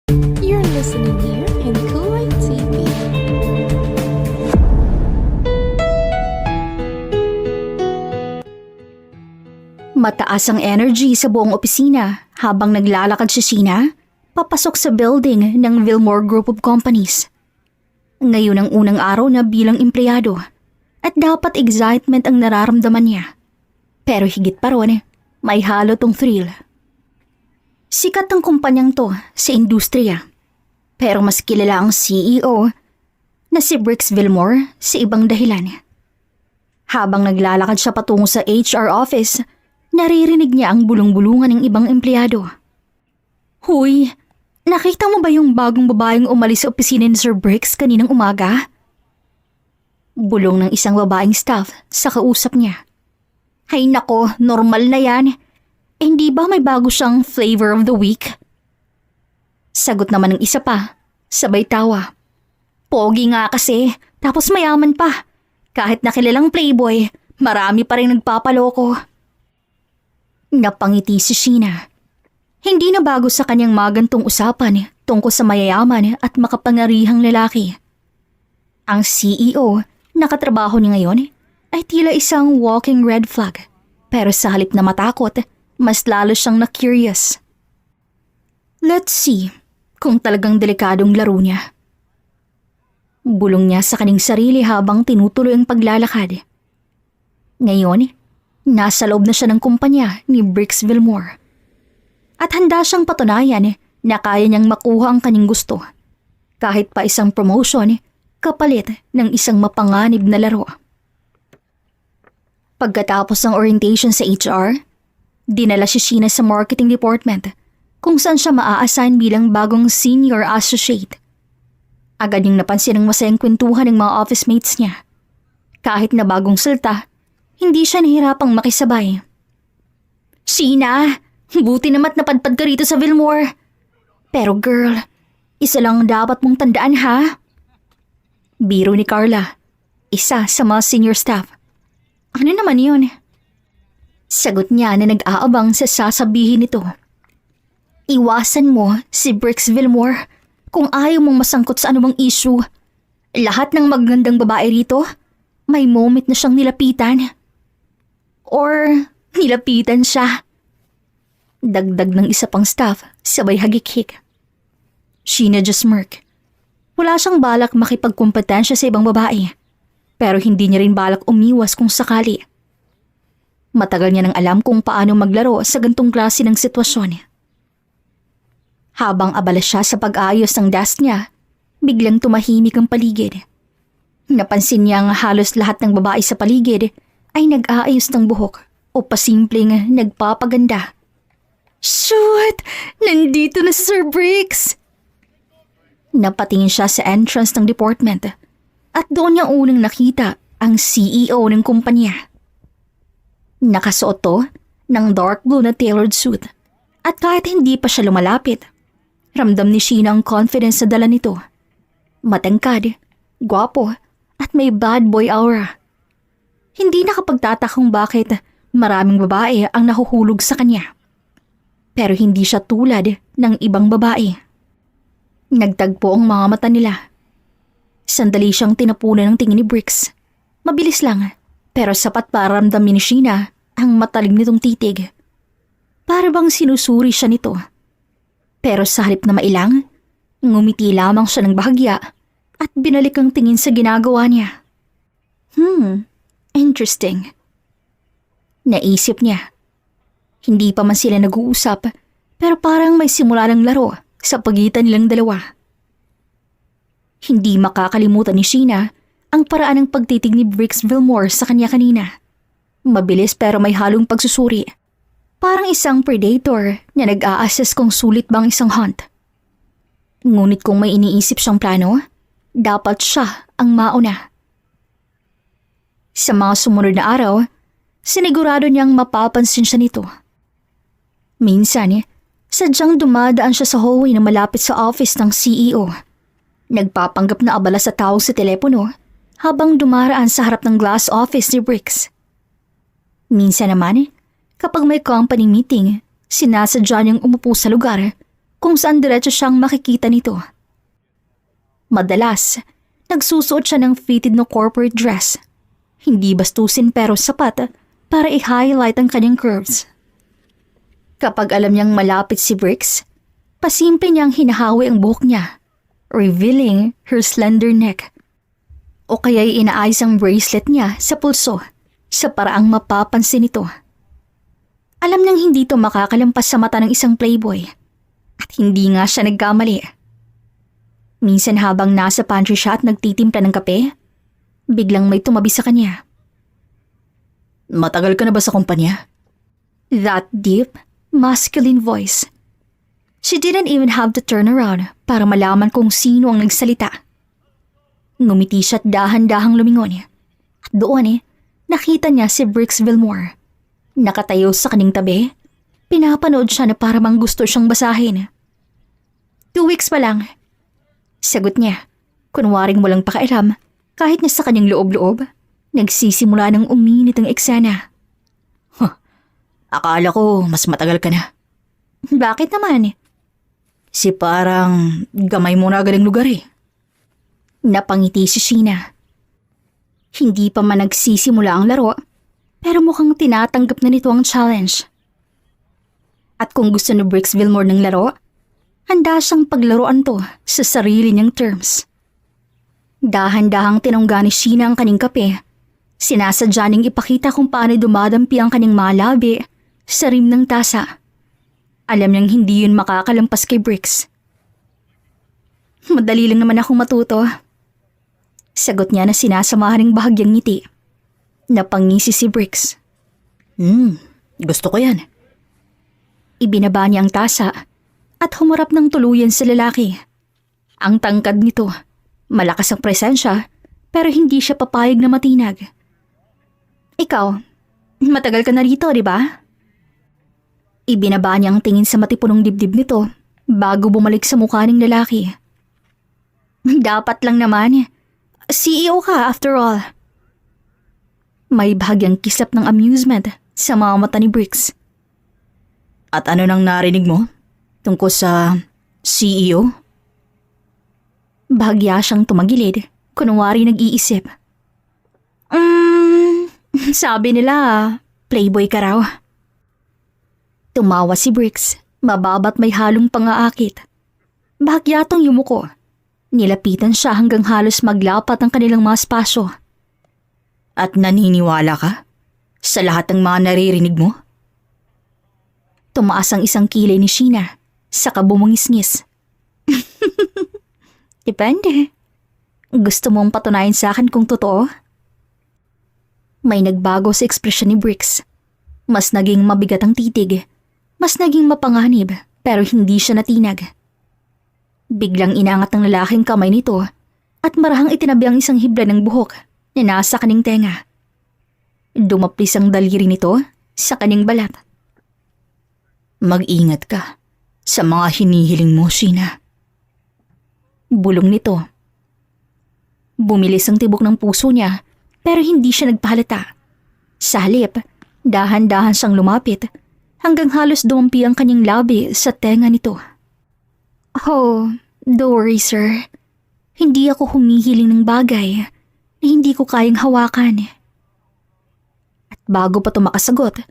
You're listening here in Kulay TV. Mataas ang energy sa buong opisina habang naglalakad si Sheena papasok sa building ng Wilmore Group of Companies. Ngayon ang unang araw na bilang empleyado at dapat excitement ang nararamdaman niya. Pero higit pa ron, may halo tong thrill. Sikat ang kumpanyang to sa industriya, pero mas kilala ang CEO na si Brix Wilmore sa ibang dahilan. Habang naglalakad siya patungo sa HR office, naririnig niya ang bulong-bulungan ng ibang empleyado. Huy, nakita mo ba yung bagong babaeng umalis sa opisina ni Sir Brix kaninang umaga? Bulong ng isang babaeng staff sa kausap niya. Hay nako, normal na yan. Hindi ba may bago siyang flavor of the week? Sagot naman ng isa pa, sabay tawa. Pogi nga kasi, tapos mayaman pa. Kahit nakilalang playboy, marami pa rin nagpapaloko. Napangiti si Sheena. Hindi na bago sa kanyang magantong usapan tungkol sa mayayaman at makapangyarihang lalaki. Ang CEO na katrabaho niya ngayon ay tila isang walking red flag. Pero sa halip na matakot, mas lalo siyang na-curious. Let's see kung talagang delikadong laro niya. Bulong niya sa kanyang sarili habang tinutuloy ang paglalakad. Ngayon, nasa loob na siya ng kumpanya ni Brix Wilmore. At handa siyang patunayan na kaya niyang makuha ang kanyang gusto. Kahit pa isang promotion, kapalit ng isang mapanganib na laro. Pagkatapos ng orientation sa HR, dinala si Sheena sa marketing department kung saan siya maa-assign bilang bagong senior associate. Agad niyang napansin ang masayang kwentuhan ng mga office mates niya. Kahit na bagong salta, hindi siya nahirapang makisabay. Sheena, buti namat napadpad ka rito sa Wilmore. Pero girl, isa lang dapat mong tandaan ha? Biro ni Carla, isa sa mga senior staff. Ano naman yun? Sagot niya na nag-aabang sa sasabihin nito. Iwasan mo si Brix Wilmore kung ayaw mong masangkot sa anumang issue. Lahat ng magandang babae rito, may moment na siyang nilapitan. Or nilapitan siya. Dagdag ng isa pang staff, sabay hagik-hik. Sheena just smirk. Wala siyang balak makipagkumpetensya sa ibang babae. Pero hindi niya rin balak umiwas kung sakali. Matagal niya nang alam kung paano maglaro sa gantong klase ng sitwasyon. Habang abala siya sa pag-aayos ng desk niya, biglang tumahimik ang paligid. Napansin niyang halos lahat ng babae sa paligid ay nag-aayos ng buhok o pasimpleng nagpapaganda. Shoot! Nandito na si Sir Brix! Napatingin siya sa entrance ng department at doon niya unang nakita ang CEO ng kumpanya. Nakasuot to ng dark blue na tailored suit at kahit hindi pa siya lumalapit, ramdam ni Sheena ang confidence sa dala nito. Matangkad, gwapo at may bad boy aura. Hindi nakapagtatakang bakit maraming babae ang nahuhulog sa kanya. Pero hindi siya tulad ng ibang babae. Nagtagpo ang mga mata nila. Sandali siyang tinapunan ng tingin ni Brix. Mabilis lang, pero sapat para ramdamin ni Sheena ang matalim nitong titig. Para bang sinusuri siya nito. Pero sa halip na mailang, ngumiti lamang siya ng bahagya at binalik ang tingin sa ginagawa niya. Interesting. Naisip niya. Hindi pa man sila nag-uusap, pero parang may simula ng laro sa pagitan nilang dalawa. Hindi makakalimutan ni Sheena ang paraan ng pagtitig ni Brix Wilmore sa kanya kanina. Mabilis pero may halong pagsusuri. Parang isang predator na nag-a-assess kung sulit bang isang hunt. Ngunit kung may iniisip siyang plano, dapat siya ang mauna. Sa mga sumunod na araw, sinigurado niyang mapapansin siya nito. Minsan, sadyang dumadaan siya sa hallway na malapit sa office ng CEO. Nagpapanggap na abala sa tawag sa telepono habang dumaraan sa harap ng glass office ni Brix. Minsan naman, kapag may company meeting, sinasadya niyang umupo sa lugar kung saan diretso siyang makikita nito. Madalas, nagsusuot siya ng fitted na corporate dress. Hindi bastusin pero sapat para i-highlight ang kanyang curves. Kapag alam niyang malapit si Brix, pasimple niyang hinahawi ang buhok niya, revealing her slender neck. O kaya'y inaayos ang bracelet niya sa pulso sa paraang mapapansin ito. Alam niyang hindi ito makakalampas sa mata ng isang playboy at hindi nga siya nagkamali. Minsan habang nasa pantry siya at nagtitimpla ng kape, biglang may tumabi sa kanya. Matagal ka na ba sa kumpanya? That deep, masculine voice. She didn't even have to turn around para malaman kung sino ang nagsalita. Ngumiti siya at dahan-dahang lumingon. At doon nakita niya si Brix Villamor. Nakatayo sa kaning tabi, pinapanood siya na para mang gusto siyang basahin. 2 weeks pa lang. Sagot niya, kunwaring walang pakialam kahit na sa kanyang loob-loob, nagsisimula ng uminit ang eksena. Akala ko mas matagal ka na. Bakit naman? Si parang gamay mo na agad ang lugar eh. Napangiti si Sheena. Hindi pa man nagsisimula ang laro, pero mukhang tinatanggap na nito ang challenge. At kung gusto ni Brix Villamor ng laro, handa siyang paglaruan to sa sarili niyang terms. Dahan-dahang tinungga ni Sheena ang kaning kape. Sinasadya ning ipakita kung paano dumadampi ang kaning malabi sa rim ng tasa. Alam niyang hindi yun makakalampas kay Brix. Madali lang naman akong matuto. Sagot niya na sinasamahan ng bahagyang ngiti. Napangisi si Brix. Gusto ko yan. Ibinaba niya ang tasa at humarap ng tuluyan sa lalaki. Ang tangkad nito, malakas ang presensya pero hindi siya papayag na matinag. Ikaw, matagal ka na rito, di ba? Ibinaba niya ang tingin sa matipunong dibdib nito bago bumalik sa mukha ng lalaki. Dapat lang naman. CEO ka after all. May bahagyang kislap ng amusement sa mga mata ni Brix. At ano nang narinig mo tungkol sa CEO? Bahagya siyang tumagilid, kunwari nag-iisip. Sabi nila, playboy ka raw. Tumawa si Brix, mababa't may halong pangaakit. Bahagyatong yumuko. Nilapitan siya hanggang halos maglapat ang kanilang mga spasyo. At naniniwala ka sa lahat ng mga naririnig mo? Tumaas ang isang kilay ni Sheena, saka bumungis-ngis. Depende. Gusto mong patunayan sa akin kung totoo? May nagbago sa ekspresyon ni Brix. Mas naging mabigat ang titig. Mas naging mapanganib pero hindi siya natinag. Biglang inangat ng lalaking kamay nito at marahang itinabi ang isang hibla ng buhok na nasa kaning tenga. Dumaplis ang daliri nito sa kaning balat. Mag-ingat ka sa mga hinihiling mo, Sheena. Bulong nito. Bumilis ang tibok ng puso niya pero hindi siya nagpahalata. Sa halip, dahan-dahan siyang lumapit hanggang halos dumampi ang kanyang labi sa tenga nito. Oh, don't worry sir. Hindi ako humihiling ng bagay na hindi ko kayang hawakan. At bago pa makasagot,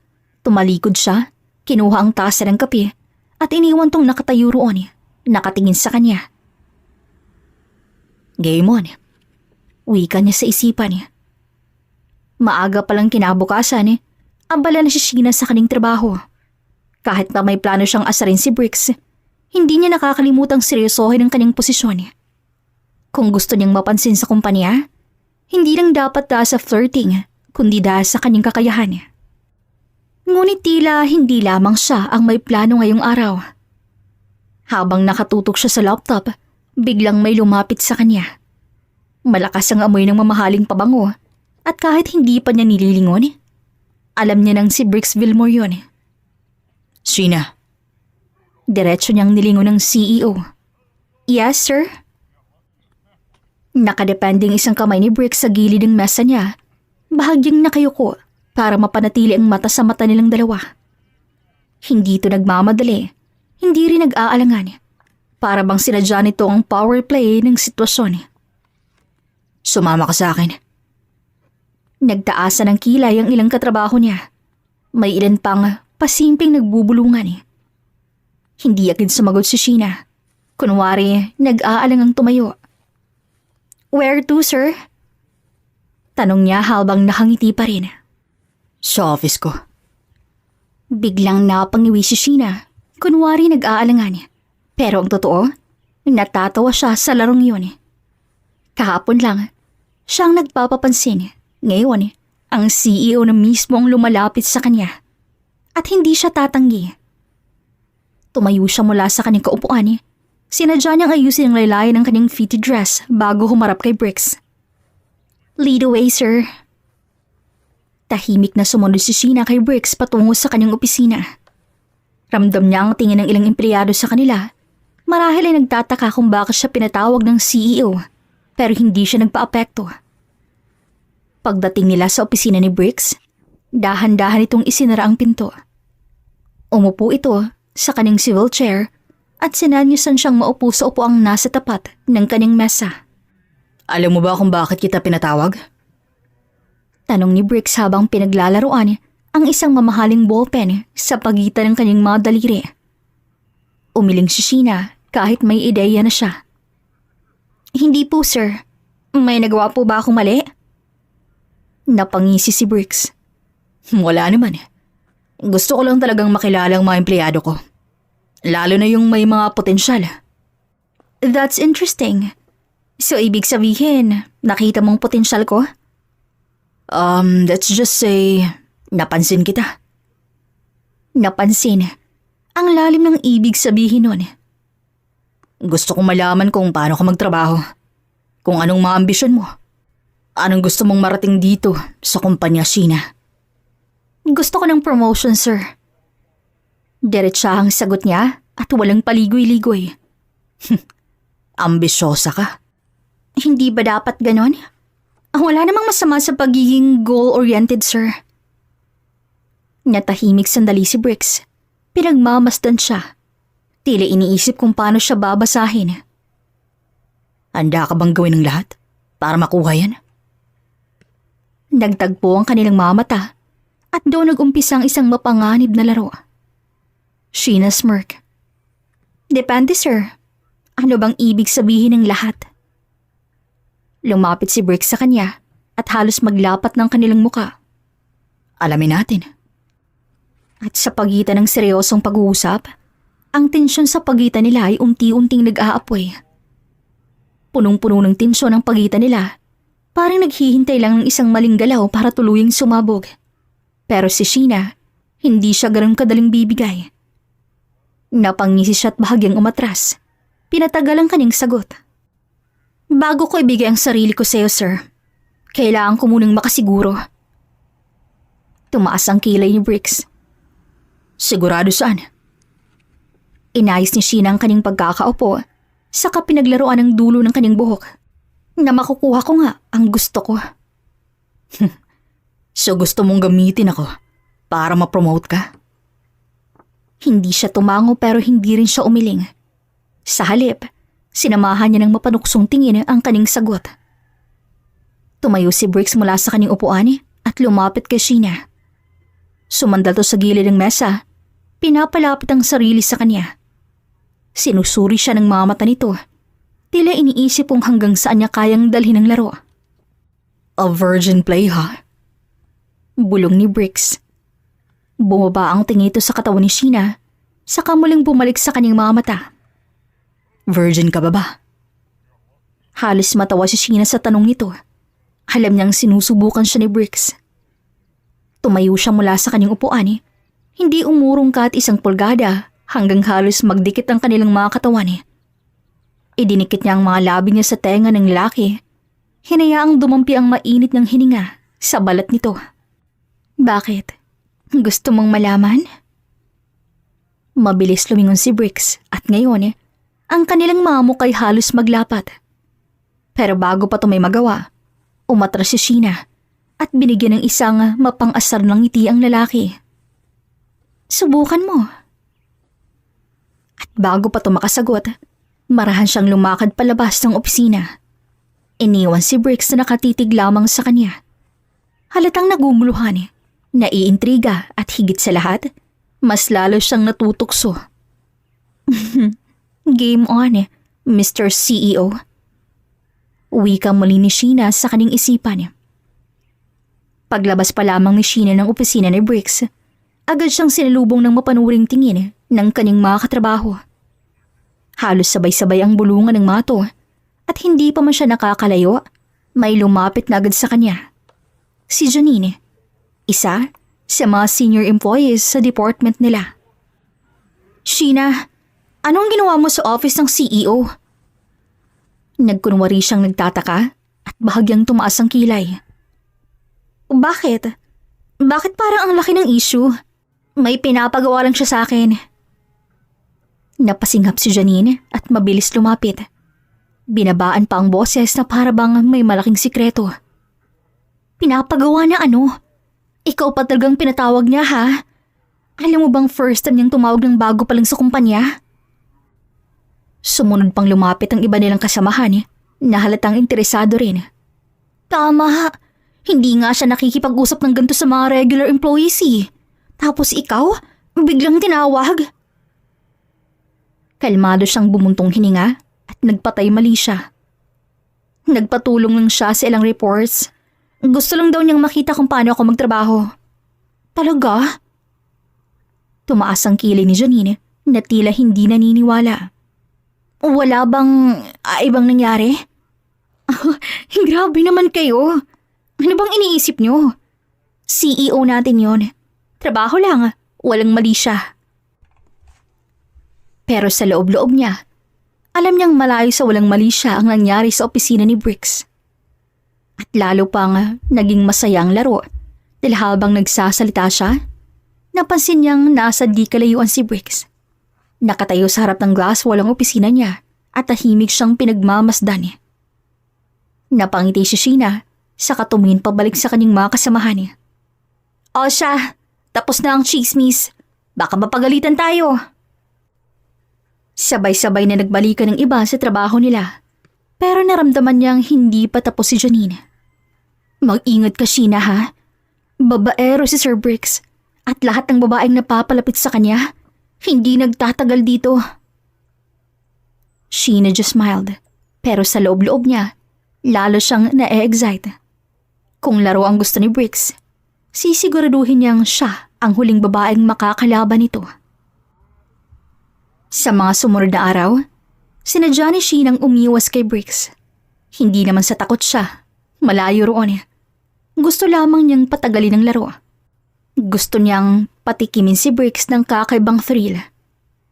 tumalikod siya, kinuha ang tasa ng kape at iniwan tong nakatayo roon, nakatingin sa kanya. Gaymon, Wika niya sa isipan. Maaga palang kinabukasan, abala na si Sheena sa kaning trabaho. Kahit na may plano siyang asarin si Brix, hindi niya nakakalimutang seryosohin ang kanyang posisyon. Kung gusto niyang mapansin sa kumpanya, hindi lang dapat dahil sa flirting, kundi dahil sa kanyang kakayahan. Ngunit tila hindi lamang siya ang may plano ngayong araw. Habang nakatutok siya sa laptop, biglang may lumapit sa kanya. Malakas ang amoy ng mamahaling pabango at kahit hindi pa niya nililingon, alam niya nang si Brix Villamor yun. Sheena. Diretso niyang nilingon ng CEO. Yes, sir? Nakadepending isang kamay ni Brix sa gilid ng mesa niya, bahagyang nakayuko para mapanatili ang mata sa mata nilang dalawa. Hindi ito nagmamadali, hindi rin nag-aalangan, Para bang sinadya nito ang power play ng sitwasyon. Sumama ka sa akin. Nagtaasan ng kilay ang ilang katrabaho niya. May ilan pang pasimpleng nagbubulungan. Hindi agad sumagot si Sheena. Kunwari, nag-aalangang tumayo. Where to, sir? Tanong niya habang nakangiti pa rin. Sa office ko. Biglang napangiwi si Sheena. Kunwari nag-aalangan. Pero ang totoo, natatawa siya sa larong yun. Kahapon lang, siyang nagpapapansin. Ngayon, ang CEO na mismo ang lumalapit sa kanya. At hindi siya tatanggi. Tumayo siya mula sa kanyang kaupuan. Sinadya niyang ayusin ang laylayan ng kanyang fitted dress bago humarap kay Bricks. Lead away, sir. Tahimik na sumunod si Sheena kay Bricks patungo sa kanyang opisina. Ramdam niya ang tingin ng ilang empleyado sa kanila. Marahil ay nagtataka kung bakit siya pinatawag ng CEO, pero hindi siya nagpa-apekto. Pagdating nila sa opisina ni Bricks, dahan-dahan itong isinara ang pinto. Umupo ito sa kanyang swivel chair at sinanyusan siyang maupo sa upuang nasa tapat ng kanyang mesa. Alam mo ba kung bakit kita pinatawag? Tanong ni Bricks habang pinaglalaroan ang isang mamahaling ballpen sa pagitan ng kanyang mga daliri. Umiling si Sheena kahit may ideya na siya. Hindi po, sir. May nagawa po ba akong mali? Napangisi si Bricks. Wala naman. Gusto ko lang talagang makilala ang mga empleyado ko. Lalo na yung may mga potensyal. That's interesting. So, ibig sabihin, nakita mong potensyal ko? Let's just say, napansin kita. Napansin. Ang lalim ng ibig sabihin nun. Gusto kong malaman kung paano ka magtrabaho. Kung anong mga ambisyon mo. Anong gusto mong marating dito sa kumpanya, Sheena? Gusto ko ng promotion, sir. Diretsahang sagot niya at walang paligoy-ligoy. Ambisyosa ka. Hindi ba dapat ganon? Wala namang masama sa pagiging goal-oriented, sir. Natahimik sandali si Bricks. Pinagmamasdan siya. Tila iniisip kung paano siya babasahin. Handa ka bang gawin ng lahat para makuha yan? Nagtagpo ang kanilang mga mata at doon nag-umpisa ang isang mapanganib na laro. Sheena smirk. Depende, sir. Ano bang ibig sabihin ng lahat? Lumapit si Bricks sa kanya at halos maglapat ng kanilang muka. Alamin natin. At sa pagitan ng seryosong pag-uusap, ang tensyon sa pagitan nila ay unti-unting nag-aapoy. Punong-puno ng tensyon ang pagitan nila. Parang naghihintay lang ng isang maling galaw para tuluyang sumabog. Pero si Sheena, hindi siya ganun kadaling bibigay. Napangisi siya at bahagyang umatras. Pinatagal ang kanyang sagot. Bago ko ibigay ang sarili ko sa iyo, sir, kailangan ko munang makasiguro. Tumaas ang kilay ni Bricks. Sigurado saan? Inayos ni Sheena ang kanyang pagkakaupo, saka pinaglaruan ang dulo ng kanyang buhok. Na makukuha ko nga ang gusto ko. So gusto mong gamitin ako para ma-promote ka? Hindi siya tumango pero hindi rin siya umiling. Sa halip, sinamahan niya ng mapanuksong tingin ang kanyang sagot. Tumayo si Bricks mula sa kanyang upuan at lumapit kay Sheena. Sumandal to sa gilid ng mesa, pinapalapit ang sarili sa kanya. Sinusuri siya ng mga mata nito. Tila iniisip kung hanggang saan niya kayang dalhin ang laro. A virgin play, ha? Bulong ni Bricks. Bumaba ang tingin ito sa katawan ni Sheena, saka muling bumalik sa kanyang mga mata. Virgin ka ba? Halos matawa si Sheena sa tanong nito. Alam niyang sinusubukan siya ni Bricks. Tumayo siya mula sa kanyang upuan. Hindi umurong kahit isang pulgada hanggang halos magdikit ang kanilang mga katawan. Idinikit niya ang mga labi niya sa tenga ng lalaki. Hinayaang dumampi ang mainit ng hininga sa balat nito. Bakit? Gusto mong malaman? Mabilis lumingon si Bricks at ngayon ang kanilang mga mukay halos maglapat. Pero bago pa ito may magawa, umatras si Sheena at binigyan ng isang mapang-asar ng ngiti ang lalaki. Subukan mo. At bago pa ito makasagot, Marahan siyang lumakad palabas ng opisina. Iniwan si Briggs na nakatitig lamang sa kanya. Halatang naguguluhan, naiintriga at higit sa lahat, mas lalo siyang natutukso. Game on, Mr. CEO. Wika muli ni Sheena sa kanyang isipan. Paglabas pa lamang ni Sheena ng opisina ni Briggs, agad siyang sinalubong ng mapanuring tingin ng kanyang mga katrabaho. Halos sabay-sabay ang bulungan ng mga to at hindi pa man siya nakakalayo, may lumapit na agad sa kanya. Si Janine, isa sa mga senior employees sa department nila. Sheena, anong ginawa mo sa office ng CEO? Nagkunwari siyang nagtataka at bahagyang tumaas ang kilay. Bakit? Bakit parang ang laki ng issue? May pinapagawa lang siya sa akin. Napasinghap si Janine at mabilis lumapit. Binabaan pa ang boses na para bang may malaking sikreto. Pinapagawa na ano? Ikaw pa talagang pinatawag niya ha? Alam mo bang first time niyang tumawag ng bago pa lang sa kumpanya? Sumunod pang lumapit ang iba nilang kasamahan na halatang interesado rin. Tama, hindi nga siya nakikipag-usap ng ganito sa mga regular employees eh. Tapos ikaw, biglang tinawag. Kalmado siyang bumuntong hininga at nagpatay mali siya. Nagpatulong lang siya sa ilang reports. Gusto lang daw niyang makita kung paano ako magtrabaho. Talaga? Tumaas ang kilay ni Janine na tila hindi naniniwala. Wala bang ibang nangyari? Grabe naman kayo. Ano bang iniisip niyo? CEO natin yon. Trabaho lang, walang mali siya. Pero sa loob-loob niya, alam niyang malayo sa walang mali siya ang nangyari sa opisina ni Briggs. At lalo pang naging masayang laro dahil habang nagsasalita siya, napansin niyang nasa di kalayuan si Briggs. Nakatayo sa harap ng glass wall ang opisina niya at tahimik siyang pinagmamasdan. Napangiti si Sheena sa tumingin pabalik sa kanyang mga kasamahan. O siya, tapos na ang chismis. Baka mapagalitan tayo. Sabay-sabay na nagbalikan ng iba sa trabaho nila. Pero naramdaman niyang hindi pa tapos si Janine. Mag-ingat ka, Sheena ha. Babaero si Sir Briggs at lahat ng babaeng napapalapit sa kanya, hindi nagtatagal dito. Sheena just smiled, pero sa loob-loob niya, lalo siyang na-excite. Kung laro ang gusto ni Briggs, sisiguraduhin niyang siya ang huling babaeng makakalaban nito. Sa mga sumunod na araw, sinadya ni Sheenang umiwas kay Briggs. Hindi naman sa takot siya, malayo roon. Gusto lamang niyang patagalin ang laro. Gusto niyang patikimin si Briggs ng kakaibang thrill.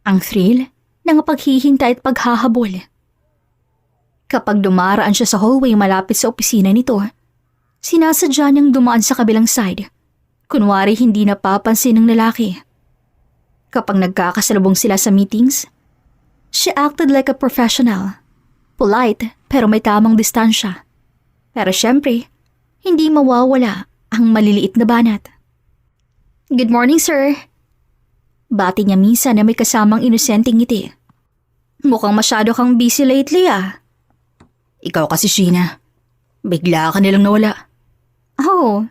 Ang thrill ng paghihintay at paghahabol. Kapag dumaraan siya sa hallway malapit sa opisina nito, sinasadya niyang dumaan sa kabilang side. Kunwari hindi napapansin ng lalaki. Kapag nagkakasalubong sila sa meetings, she acted like a professional. Polite pero may tamang distansya. Pero syempre, hindi mawawala ang maliliit na banat. Good morning, sir. Bati niya minsan na may kasamang inosenteng ngiti. Mukhang masyado kang busy lately ah. Ikaw kasi, Sheena. Bigla ka nilang nawala. Oh,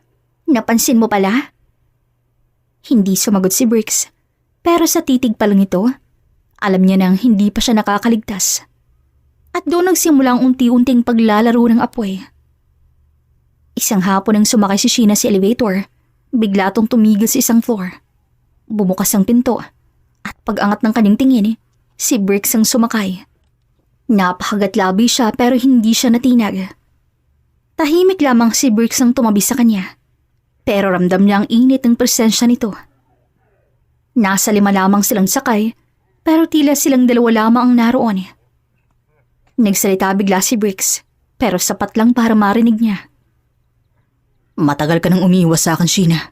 napansin mo pala? Hindi sumagot si Briggs. Pero sa titig pa lang ito, alam niya nang hindi pa siya nakakaligtas. At doon nagsimula ang unti-unting paglalaro ng apoy. Isang hapon nang sumakay si Sheena sa elevator, bigla tong tumigil sa isang floor. Bumukas ang pinto at pag-angat ng kanyang tingin, si Briggs ang sumakay. Napakagatlabi siya pero hindi siya natinag. Tahimik lamang si Briggs ang tumabi sa kanya. Pero ramdam niya ang init ng presensya nito. Nasa 5 lamang silang sakay, pero tila silang 2 lamang ang naroon. Nagsalita bigla si Briggs, pero sapat lang para marinig niya. Matagal ka nang umiwas sa akin, Sheena.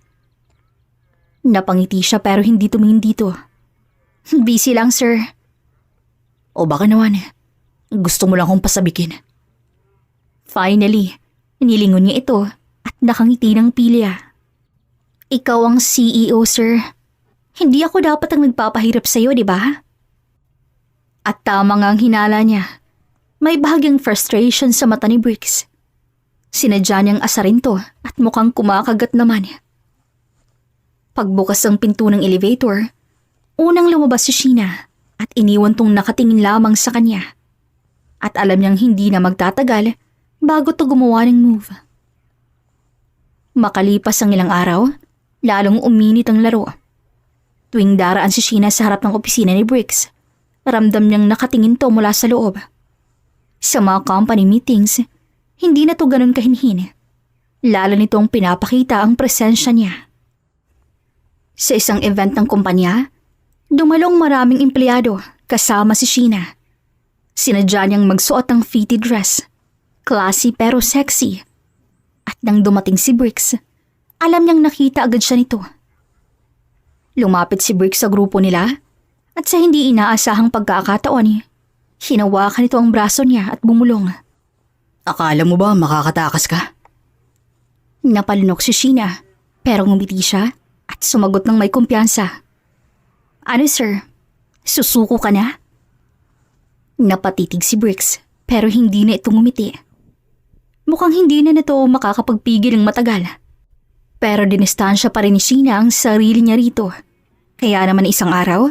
Napangiti siya pero hindi tumingin dito. Busy lang, sir. O baka naman, gusto mo lang akong pasabikin. Finally, nilingon niya ito at nakangiti ng pilya. Ikaw ang CEO, sir. Hindi ako dapat ang nagpapahirap sa'yo, di ba? At tama nga ang hinala niya. May bahagyang frustration sa mata ni Briggs. Sinadya niyang asarin to at mukhang kumakagat naman. Pagbukas ng pinto ng elevator, unang lumabas si Sheena at iniwan tong nakatingin lamang sa kanya. At alam niyang hindi na magtatagal bago to gumawa ng move. Makalipas ang ilang araw, lalong uminit ang laro. Tuwing daraan si Sheena sa harap ng opisina ni Briggs, ramdam niyang nakatingin to mula sa loob. Sa mga company meetings, hindi na to ganun kahinhin. Lalo nitong pinapakita ang presensya niya. Sa isang event ng kumpanya, dumalong maraming empleyado kasama si Sheena. Sinadya niyang magsuot ng fitted dress, classy pero sexy. At nang dumating si Briggs, alam niyang nakita agad siya nito. Lumapit si Briggs sa grupo nila at sa hindi inaasahang pagkakataon, hinawakan nito ang braso niya at bumulong. Akala mo ba makakatakas ka? Napalunok si Sheena pero ngumiti siya at sumagot ng may kumpiyansa. Ano sir? Susuko ka na? Napatitig si Briggs pero hindi na ito ngumiti. Mukhang hindi na nito makakapagpigil ng matagal. Pero dinistansya pa rin ni Sheena ang sarili niya rito. Kaya naman isang araw,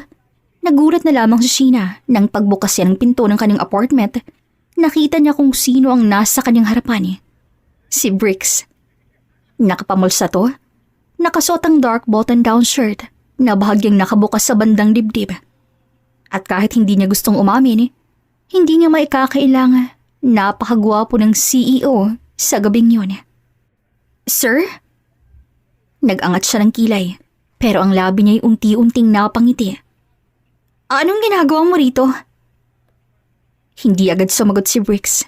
nagulat na lamang si Sheena nang pagbukas niya ng pinto ng kanyang apartment, nakita niya kung sino ang nasa kanyang harapan. Si Briggs. Nakapamulsa to, nakasuot ang dark button-down shirt na bahagyang nakabukas sa bandang dibdib. At kahit hindi niya gustong umamin, hindi niya maikakailangan napakagwapo ng CEO sa gabing yun. Sir? Nag-angat siya ng kilay, pero ang labi niya'y unti-unting napangiti. Anong ginagawa mo rito? Hindi agad sumagot si Briggs.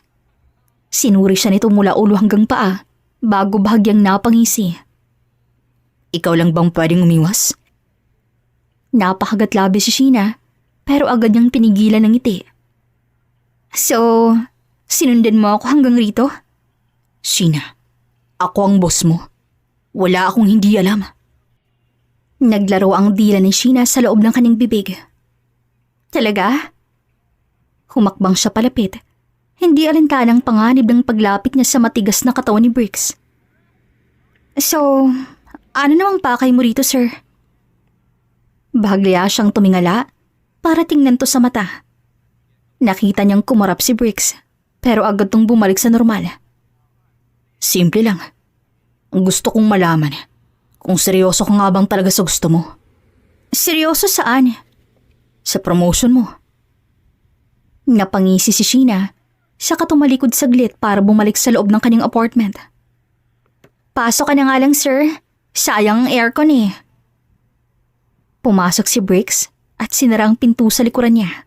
Sinuri siya nito mula ulo hanggang paa, bago bahagyang napangisi. Ikaw lang bang pwedeng umiwas? Napakagat labi si Sheena, pero agad niyang pinigilan ng ngiti. So, sinundan mo ako hanggang rito? Sheena, ako ang boss mo. Wala akong hindi alam. Naglaro ang dila ni Sheena sa loob ng kanyang bibig. Talaga? Humakbang siya palapit. Hindi alintanang panganib ng paglapit niya sa matigas na katawan ni Briggs. So, ano namang pakay mo rito, sir? Bahagya siyang tumingala para tingnan to sa mata. Nakita niyang kumarap si Briggs, pero agad tong bumalik sa normal. Simple lang. Gusto kong malaman kung seryoso ka nga bang talaga sa gusto mo. Seryoso saan? Sa promotion mo. Napangisi si Sheena, saka tumalikod saglit para bumalik sa loob ng kanyang apartment. Pasok ka na nga lang, sir. Sayang ang aircon eh. Pumasok si Briggs at sinara ang pinto sa likuran niya.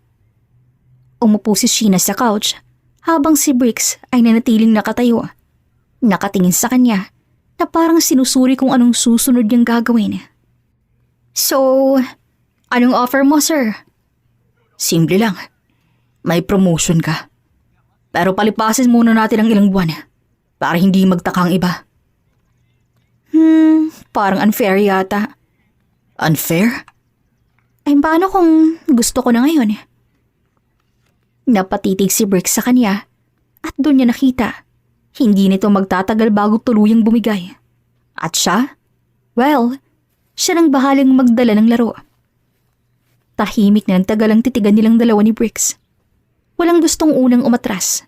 Umupo si Sheena sa couch habang si Briggs ay nanatiling nakatayo. Nakatingin sa kanya na parang sinusuri kung anong susunod niyang gagawin. So, anong offer mo, sir? Simple lang. May promotion ka. Pero palipasin muna natin ang ilang buwan para hindi magtaka ang iba. Parang unfair yata. Unfair? Ay paano kung gusto ko na ngayon? Napatitig si Briggs sa kanya at doon niya nakita. Hindi nito magtatagal bago tuluyang bumigay. At siya? Well, siya nang bahalang magdala ng laro. Tahimik na nagtagal ang titigan nilang dalawa ni Briggs. Walang gustong unang umatras.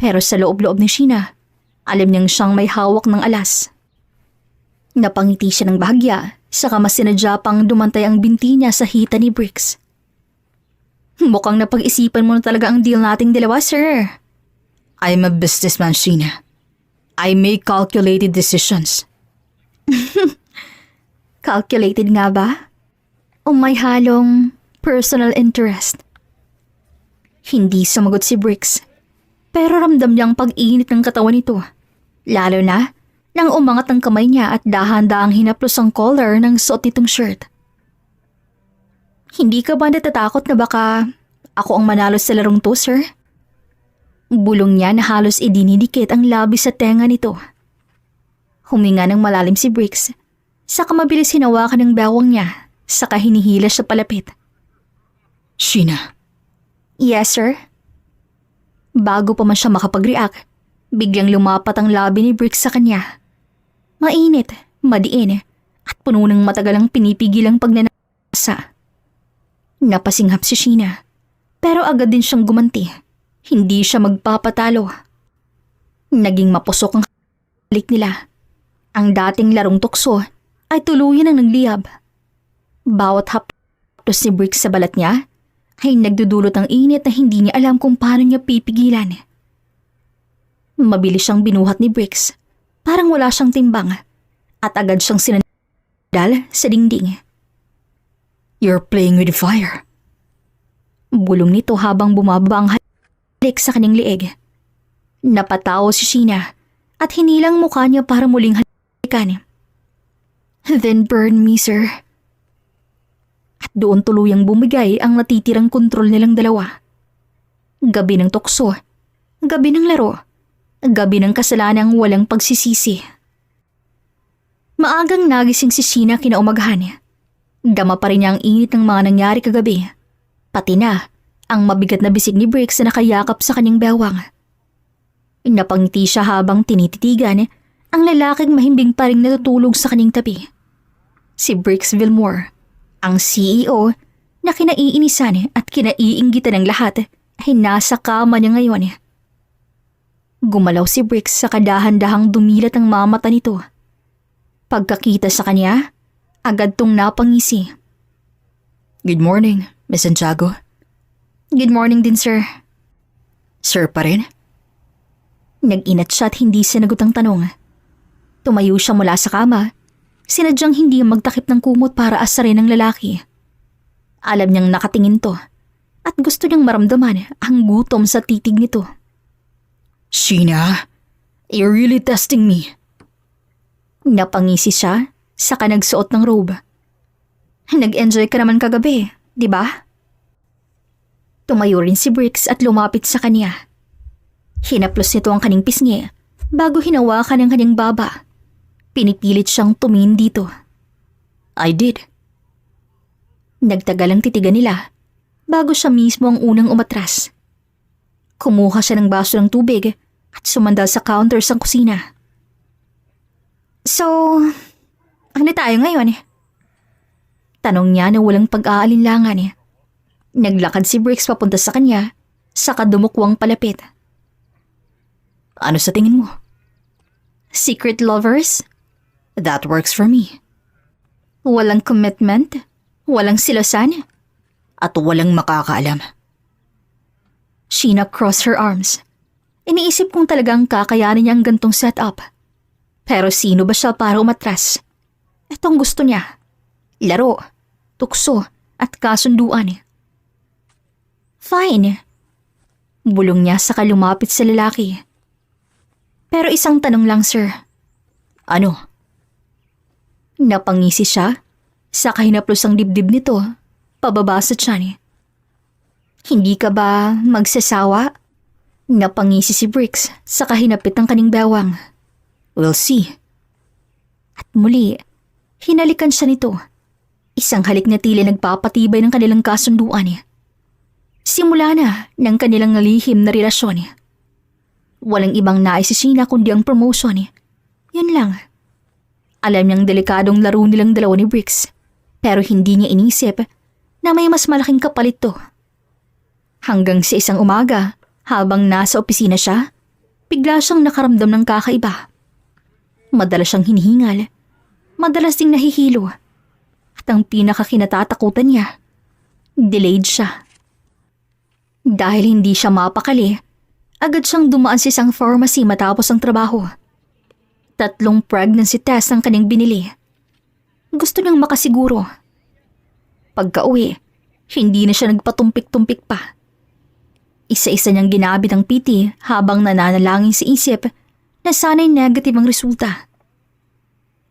Pero sa loob-loob ni Sheena, alam niyang siyang may hawak ng alas. Napangiti siya ng bahagya, saka mas sinadya pang dumantay ang binti niya sa hita ni Briggs. Mukhang napag-isipan mo na talaga ang deal nating dalawa, sir. I'm a businessman, Sheena. I make calculated decisions. Calculated nga ba? O may halong personal interest? Hindi sumagot si Briggs. Pero ramdam niyang pag-init ng katawan nito. Lalo na nang umangat ang kamay niya at dahan-dahang hinaplos ang collar ng suot nitong shirt. Hindi ka ba natatakot na baka ako ang manalo sa larong to, sir? Bulong niya na halos idinidikit ang labi sa tenga nito. Huminga ng malalim si Briggs, saka mabilis hinawakan ng bawang niya, saka hinihila siya palapit. Sheena. Yes, sir. Bago pa man siya makapag-react, biglang lumapat ang labi ni Briggs sa kanya. Mainit, madiin, at puno ng matagalang pinipigilang pagnanasa. Napasinghap si Sheena, pero agad din siyang gumanti. Hindi siya magpapatalo. Naging mapusok ang halik nila. Ang dating larong tukso ay tuluyan ang nagliyab. Bawat haplos ni Briggs sa balat niya ay nagdudulot ng init na hindi niya alam kung paano niya pipigilan. Mabilis siyang binuhat ni Briggs, parang wala siyang timbang, at agad siyang sinandal sa dingding. You're playing with fire. Bulong nito habang bumaba ang halik sa kanyang leeg. Napatawa si Sheena at hinilang mukha niya para muling halikan. Then burn me, sir. At doon tuluyang bumigay ang natitirang kontrol nilang dalawa. Gabi ng tukso, gabi ng laro, gabi ng kasalanang walang pagsisisi. Maagang nagising si Sheena kinaumagahan. Dama pa rin niya ang init ng mga nangyari kagabi. Pati na ang mabigat na bisig ni Briggs na nakayakap sa kanyang bewang. Napangiti siya habang tinititigan ang lalaking mahimbing pa rin natutulog sa kanyang tabi. Si Briggs Villamore, ang CEO na kinaiinisan at kinaiinggitan ng lahat, ay nasa kama niya ngayon. Gumalaw si Briggs sa kadahan-dahang dumilat ang mga mata nito. Pagkakita sa kanya, agad tong napangisi. Good morning, Miss Santiago. Good morning din, sir. Sir pa rin? Nag-inat siya at hindi sinagot ang tanong. Tumayo siya mula sa kama. Sinadyang hindi magtakip ng kumot para asarin ng lalaki. Alam niyang nakatingin to at gusto niyang maramdaman ang gutom sa titig nito. Sheena, you're really testing me. Napangisi siya saka nagsuot ng robe. Nag-enjoy ka naman kagabi, di ba? Tumayo rin si Briggs at lumapit sa kanya. Hinaplos nito ang kanyang pisngi bago hinawakan ang kanyang baba. Pinipilit siyang tumingin dito. I did. Nagtagal ang titigan nila bago siya mismo ang unang umatras. Kumuha siya ng baso ng tubig at sumandal sa counter sa kusina. So, ano tayo ngayon? Tanong niya na walang pag-aalinlangan. Naglakad si Briggs papunta sa kanya, saka dumukwang palapit. Ano sa tingin mo? Secret lovers? That works for me. Walang commitment? Walang silosan? At walang makakaalam. Sheena crossed her arms. Iniisip kong talagang kakayanin niya ang gantong setup. Pero sino ba siya para umatras? Itong gusto niya. Laro, tukso, at kasunduan. Fine. Bulong niya saka lumapit sa lalaki. Pero isang tanong lang, sir. Ano? Napangisi siya, saka hinaplos ang dibdib nito, pababa sa tiyan. Hindi ka ba magsasawa? Napangisi si Briggs, saka hinapit ang kaning bewang. We'll see. At muli, hinalikan siya nito. Isang halik na tila nagpapatibay ng kanilang kasunduan. Simula na ng kanilang nalihim na relasyon. Walang ibang nais si Sheena kundi ang promotion. Yun lang. Alam niyang delikadong laro nilang dalawa ni Briggs, pero hindi niya inisip na may mas malaking kapalit to. Hanggang sa isang umaga, habang nasa opisina siya, bigla siyang nakaramdam ng kakaiba. Madalas siyang hinihingal, madalas ding nahihilo, at ang pinakakinatatakutan niya, delayed siya. Dahil hindi siya mapakali, agad siyang dumaan sa isang pharmacy matapos ang trabaho. 3 pregnancy test ang kanyang binili. Gusto niyang makasiguro. Pagka-uwi, hindi na siya nagpatumpik-tumpik pa. Isa-isa niyang ginabit ang PT habang nananalangin sa isip na sana'y negative ang resulta.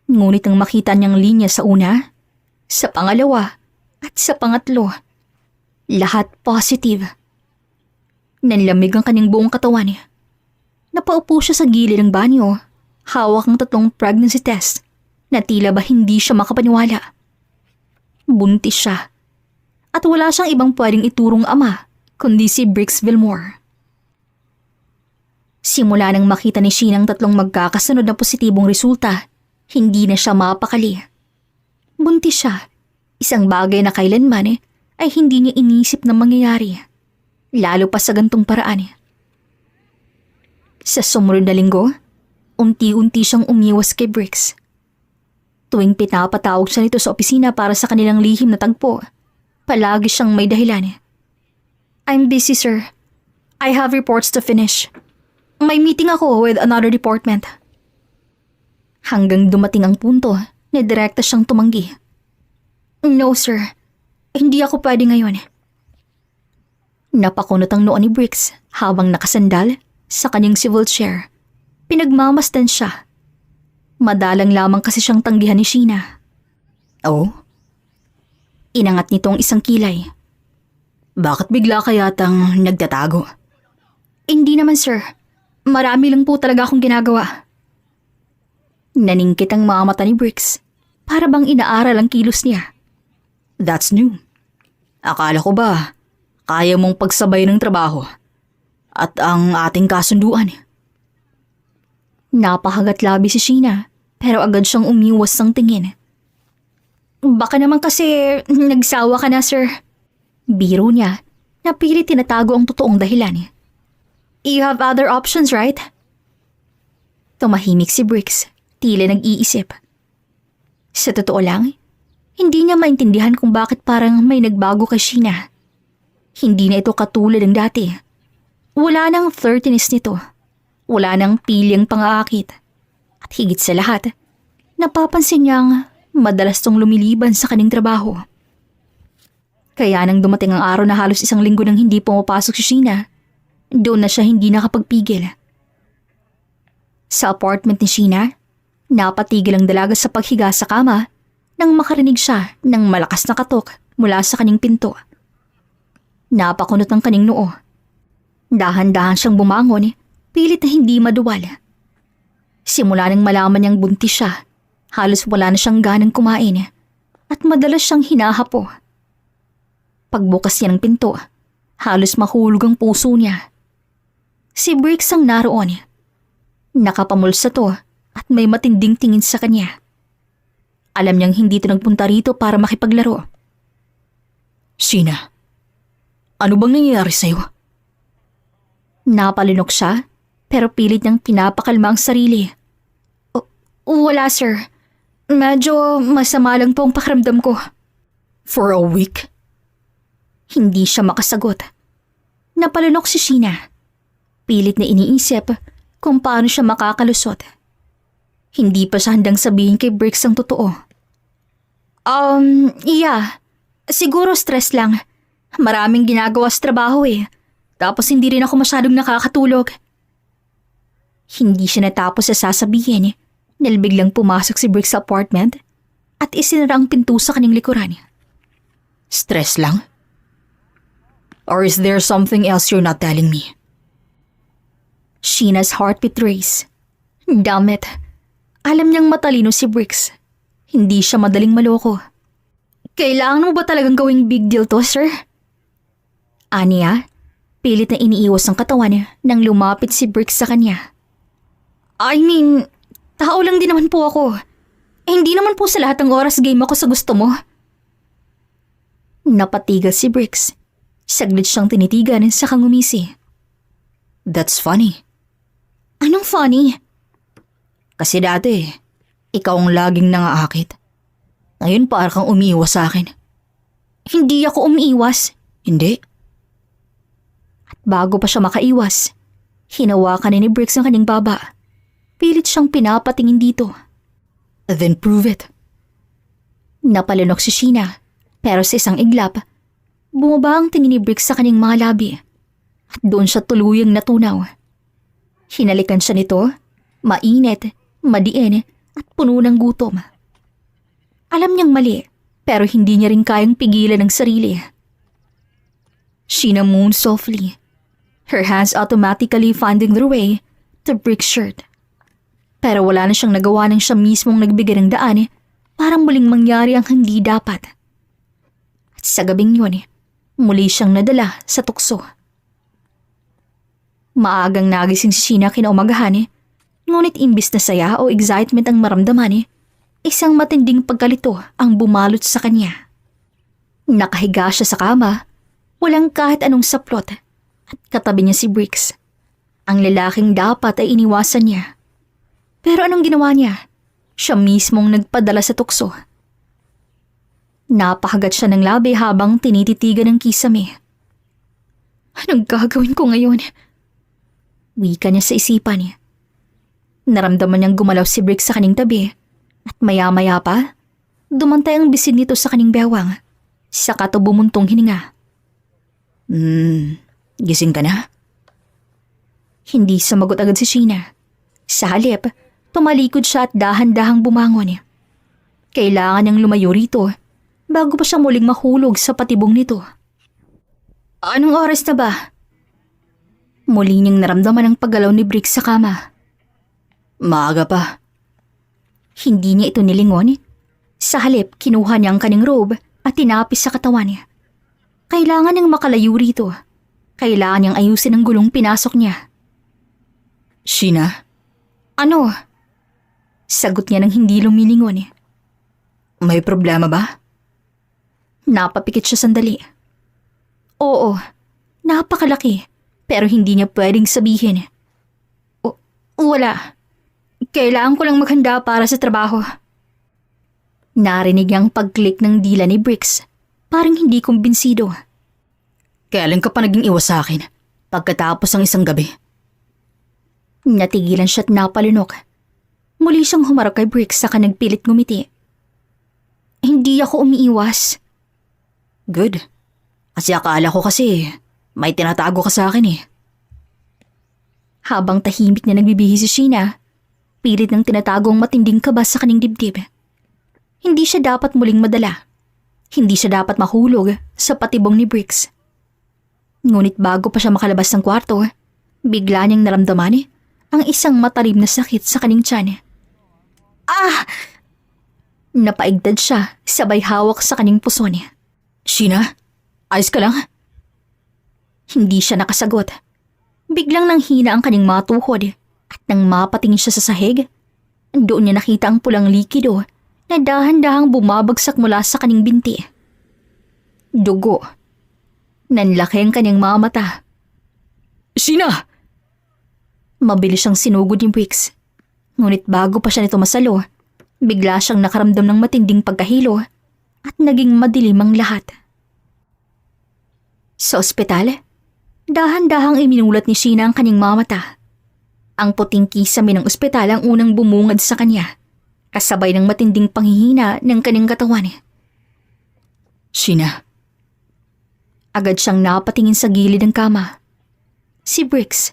Ngunit nang makita niyang linya sa una, sa pangalawa at sa pangatlo, lahat positive. Nanlamig ang kanyang buong katawan. Napaupo siya sa gilid ng banyo, hawak ang 3 pregnancy test na tila ba hindi siya makapaniwala. Buntis siya at wala siyang ibang pwedeng iturong ama kundi si Brix Vilmore. Simula nang makita ni Sheena ang tatlong magkakasunod na positibong resulta, hindi na siya mapakali. Buntis siya, isang bagay na kailanman ay hindi niya inisip na mangyayari, lalo pa sa gantong paraan. Sa sumunod na linggo, unti-unti siyang umiwas kay Brix. Tuwing pinapatawag siya nito sa opisina para sa kanilang lihim na tagpo, palagi siyang may dahilan. I'm busy, sir. I have reports to finish. May meeting ako with another department. Hanggang dumating ang punto na direkta siyang tumanggi. No, sir. Hindi ako pwede ngayon. Napakunot ang noo ni Brix habang nakasandal sa kanyang swivel chair. Pinagmamasdan siya. Madalang lamang kasi siyang tanggihan ni Sheena. Oh? Inangat nito ang isang kilay. Bakit bigla ka yatang nagtatago? Hindi naman, sir. Marami lang po talaga akong ginagawa. Naningkit ang mga mata ni Brix. Para bang inaaral ang kilos niya. That's new. Akala ko ba, kaya mong pagsabay ng trabaho at ang ating kasunduan? Napahagat labi si Sheena, pero agad siyang umiwas ng tingin. Baka naman kasi nagsawa ka na, sir. Biro niya, napilit tinatago ang totoong dahilan. You have other options, right? Tumahimik si Brix, tila nag-iisip. Sa totoo lang, hindi niya maintindihan kung bakit parang may nagbago kay Sheena. Hindi na ito katulad ng dati. Wala nang flirtiness nito. Wala nang pilyang pang-aakit. At higit sa lahat, napapansin niyang madalas tong lumiliban sa kanyang trabaho. Kaya nang dumating ang araw na halos isang linggo nang hindi pumapasok si Sheena, doon na siya hindi nakapagpigil. Sa apartment ni Sheena, napatigil ang dalaga sa paghiga sa kama nang makarinig siya ng malakas na katok mula sa kanyang pinto. Napakunot ang kanyang noo. Dahan-dahan siyang bumangon, pilit na hindi maduwal. Simula nang malaman niyang buntis siya, halos wala na siyang ganang kumain at madalas siyang hinahapo. Pagbukas niya ng pinto, halos mahulog ang puso niya. Si Brix ang naroon. Nakapamulsa to at may matinding tingin sa kanya. Alam niyang hindi ito nagpunta rito para makipaglaro. Sheena, ano bang nangyayari sa'yo? Napalunok siya, pero pilit niyang pinapakalma ang sarili. Wala, sir. Medyo masama lang po ang pakiramdam ko. For a week? Hindi siya makasagot. Napalunok si Sheena. Pilit na iniisip kung paano siya makakalusot. Hindi pa siya handang sabihin kay Brix ang totoo. Yeah. Siguro stress lang. Maraming ginagawa sa trabaho Tapos hindi rin ako masyadong nakakatulog. Hindi siya natapos sa sasabihin dahil biglang pumasok si Brix sa apartment at isinara ang pinto sa kanyang likuran. Stress lang? Or is there something else you're not telling me? Sheena's heartbeat race. Damn it. Alam niyang matalino si Brix. Hindi siya madaling maloko. Kailangan mo ba talagang gawing big deal to, sir? Aniya, pilit na iniiwas ang katawan nang lumapit si Brix sa kanya. I mean, tao lang din naman po ako. Hindi naman po sa lahat ng oras game ako sa gusto mo. Napatigal si Brix. Saglit siyang tinitigan sa kangumisi. That's funny. Anong funny? Kasi dati, ikaw ang laging nangaakit. Ngayon parang kang umiiwas sa akin. Hindi ako umiiwas. Hindi? At bago pa siya makaiwas, hinawakan ni Brix ang kanyang baba. Pilit siyang pinapatingin dito. Then prove it. Napalunok si Sheena, pero sa isang iglap, bumaba ang tingin ni Brix sa kanyang mga labi. At doon siya tuluyang natunaw. Hinalikan siya nito, mainit, madiin, at puno ng gutom. Alam niyang mali, pero hindi niya rin kayang pigilan ang sarili. Sheena moaned softly, her hands automatically finding their way to Brix's shirt. Pero wala na siyang nagawa nang siya mismong nagbigay ng daan para muling mangyari ang hindi dapat. At sa gabing yun, Muli siyang nadala sa tukso. Maagang nagising si Sheena kinaumagahan ngunit imbis na saya o excitement ang maramdaman isang matinding pagkalito ang bumalot sa kanya. Nakahiga siya sa kama, walang kahit anong saplot at katabi niya si Briggs. Ang lalaking dapat ay iniwasan niya. Pero anong ginawa niya? Siya mismong nagpadala sa tukso. Napakagat siya ng labi habang tinititigan ng kisame. Anong gagawin ko ngayon? Wika niya sa isipan niya. Naramdaman niyang gumalaw si Briggs sa kaning tabi at maya-maya pa, dumantay ang bisid nito sa kaning bewang. Saka to bumuntong hininga. Gising ka na? Hindi sumagot agad si Sheena. Sa halip, tumalikod siya at dahan-dahang bumangon. Kailangan niyang lumayo rito bago pa siya muling mahulog sa patibong nito. Anong oras na ba? Muli niyang naramdaman ang paggalaw ni Briggs sa kama. Maaga pa. Hindi niya ito nilingon. Sa halip, kinuha niya ang kaning robe at tinapis sa katawan niya. Kailangan niyang makalayo rito. Kailangan niyang ayusin ang gulong pinasok niya. Sheena? Ano? Sagot niya nang hindi lumilingon. May problema ba? Napapikit siya sandali. Oo, napakalaki, pero hindi niya pwedeng sabihin. Wala. Kailangan ko lang maghanda para sa trabaho. Narinig niyang pag-click ng dila ni Briggs. Parang hindi kumbinsido. Kailan ka pa naging iwas sa akin? Pagkatapos ng isang gabi. Natigilan siya at napalunok. Muli siyang humarap kay Briggs saka nagpilit ngumiti. Hindi ako umiiwas. Good. Kasi akala ko kasi may tinatago ka sa akin Habang tahimik na nagbibihi si Sheena, pilit ng tinatagong matinding kaba sa kaning dibdib. Hindi siya dapat muling madala. Hindi siya dapat mahulog sa patibong ni Briggs. Ngunit bago pa siya makalabas ng kwarto, bigla niyang naramdaman ang isang matalim na sakit sa kaning tiyan. Napaigtad siya, sabay hawak sa kaning puso niya. Sheena? Ayos ka lang? Hindi siya nakasagot. Biglang nanghina ang kaning mga tuhod at nang mapatingin siya sa sahig, doon niya nakita ang pulang likido na dahan-dahang bumabagsak mula sa kaning binti. Dugo. Nanlaki ang kanyang mga mata. Sheena! Mabilis siyang sinugod ni Briggs. Ngunit bago pa siya nito masalo, bigla siyang nakaramdam ng matinding pagkahilo at naging madilim ang lahat. Sa ospital, dahan-dahang iminulat ni Sheena ang kanyang mga mata. Ang puting kisame ng ospital ang unang bumungad sa kanya, kasabay ng matinding panghihina ng kanyang katawan. Sheena. Agad siyang napatingin sa gilid ng kama. Si Briggs.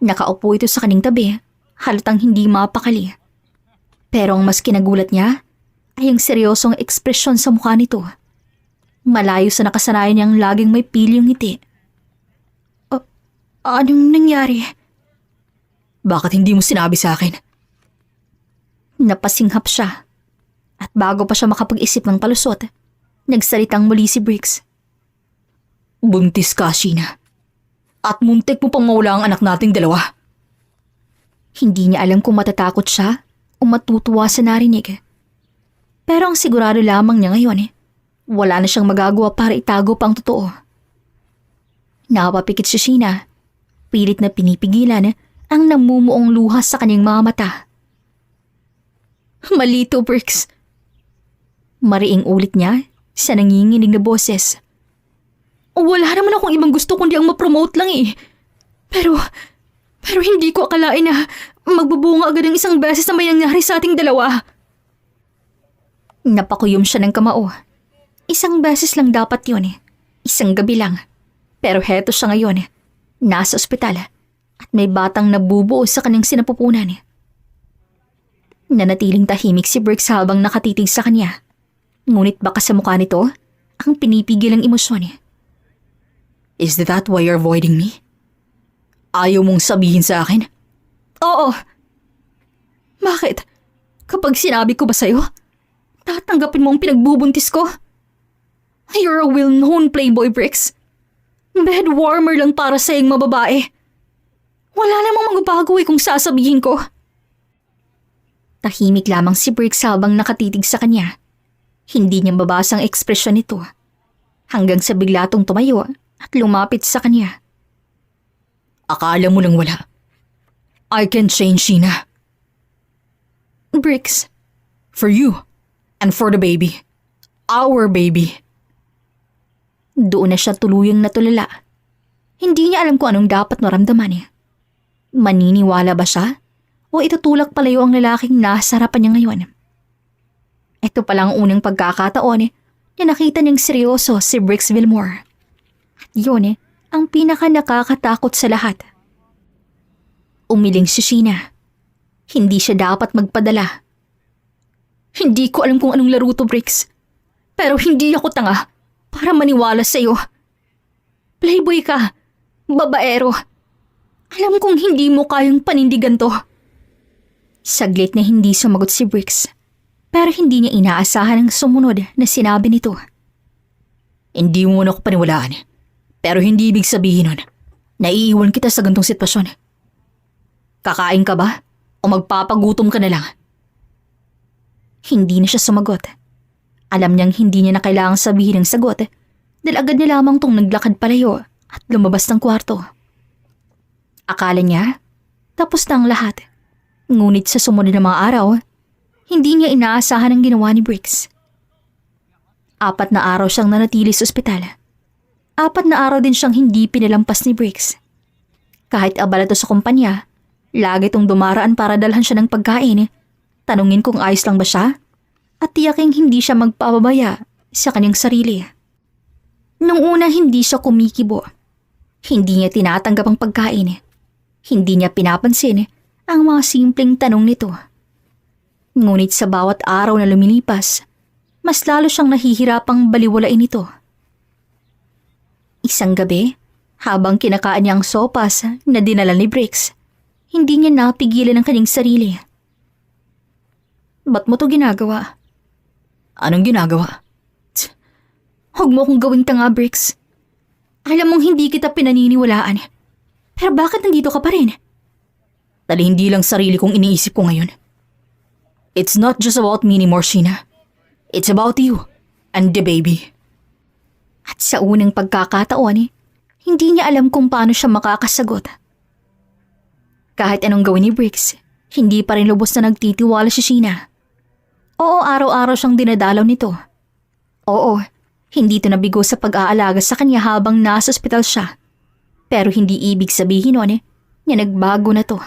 Nakaupo ito sa kaning tabi, halatang hindi mapakali. Pero ang mas kinagulat niya ay ang seryosong ekspresyon sa mukha nito. Malayo sa nakasanayan niyang laging may pilyong ngiti. Anong nangyari? Bakit hindi mo sinabi sa akin? Napasinghap siya. At bago pa siya makapag-isip ng palusot, nagsalitang muli si Briggs. Buntis ka, Sheena. At muntik mo pang mawala ang anak nating dalawa. Hindi niya alam kung matatakot siya o matutuwa sa narinig. Pero ang sigurado lamang niya ngayon, wala na siyang magagawa para itago pang totoo. Napapikit si Sheena. Pilit na pinipigilan ang namumuong luha sa kanyang mga mata. Malito, Briggs. Mariing ulit niya sa nanginginig na boses. Wala naman akong ibang gusto kundi ang ma-promote lang Pero hindi ko akalain na magbubunga agad ang isang beses na may nangyari sa ating dalawa. Napakuyom siya ng kamao. Isang beses lang dapat yun Isang gabi lang. Pero heto siya ngayon. Nasa ospital at may batang nabubuo sa kanyang sinapupunan. Nanatiling tahimik si Briggs habang nakatitig sa kanya. Ngunit baka sa mukha nito ang pinipigil ang emosyon. Is that why you're avoiding me? Ayaw mong sabihin sa akin? Oo. Bakit? Kapag sinabi ko ba sa'yo, tatanggapin mo ang pinagbubuntis ko? You're a well-known playboy, Bricks. Bed warmer lang para sa iyong mababae. Wala namang magbabago kung sasabihin ko. Tahimik lamang si Bricks habang nakatitig sa kanya. Hindi niya mabasa ang ekspresyon nito. Hanggang sa bigla tong tumayo at lumapit sa kanya. Akala mo lang wala. I can change, Sheena. Bricks, For you. And for the baby. Our baby. doon na siya tuluyang natulala. Hindi niya alam kung anong dapat maramdaman niya. Maniniwala ba siya? O itutulak palayo ang lalaking nasa harapan niya ngayon? Ito palang unang pagkakataon na nakita niyang seryoso si Bricks Villamor. At yun ang pinaka nakakatakot sa lahat. Umiling si Sheena. Hindi siya dapat magpadala. Hindi ko alam kung anong laro to, Bricks. Pero hindi ako tanga para maniwala sa'yo. Playboy ka. Babaero. Alam kong hindi mo kayang panindigan to. Saglit na hindi sumagot si Bricks. Pero hindi niya inaasahan ang sumunod na sinabi nito. Hindi mo na ako paniwalaan. Pero hindi ibig sabihin nun. Naiiwan kita sa gantong sitwasyon. Kakain ka ba? O magpapagutom ka na lang? Hindi na siya sumagot. Alam niyang hindi niya na kailangang sabihin ang sagot dahil agad niya lamang tong naglakad palayo at lumabas ng kwarto. Akala niya, tapos na ang lahat. Ngunit sa sumunod na mga araw, hindi niya inaasahan ang ginawa ni Bricks. 4 na araw siyang nanatili sa ospital. 4 na araw din siyang hindi pinalampas ni Bricks. Kahit abala to sa kumpanya, lagi itong dumaraan para dalhan siya ng pagkain. Tanungin kung ayos lang ba siya at tiyaking hindi siya magpababaya sa kanyang sarili. Nung una hindi siya kumikibo. Hindi niya tinatanggap ang pagkain. Hindi niya pinapansin ang mga simpleng tanong nito. Ngunit sa bawat araw na lumilipas, mas lalo siyang nahihirapang baliwalain ito. Isang gabi, habang kinakain niya ang sopas na dinala ni Bricks, hindi niya napigilan ang kanyang sarili. Ba't mo to ginagawa? Anong ginagawa? Huwag mo akong gawing tanga, Bricks. Alam mong hindi kita pinaniniwalaan. Pero bakit nandito ka pa rin? Dahil hindi lang sarili kong iniisip ko ngayon. It's not just about me anymore, Sheena. It's about you and the baby. At sa unang pagkakataon, hindi niya alam kung paano siya makakasagot. Kahit anong gawin ni Bricks, hindi pa rin lubos na nagtitiwala si Sheena. Oo, araw-araw siyang dinadalaw nito. Oo, hindi ito nabigo sa pag-aalaga sa kanya habang nasa ospital siya. Pero hindi ibig sabihin nun na nagbago na to.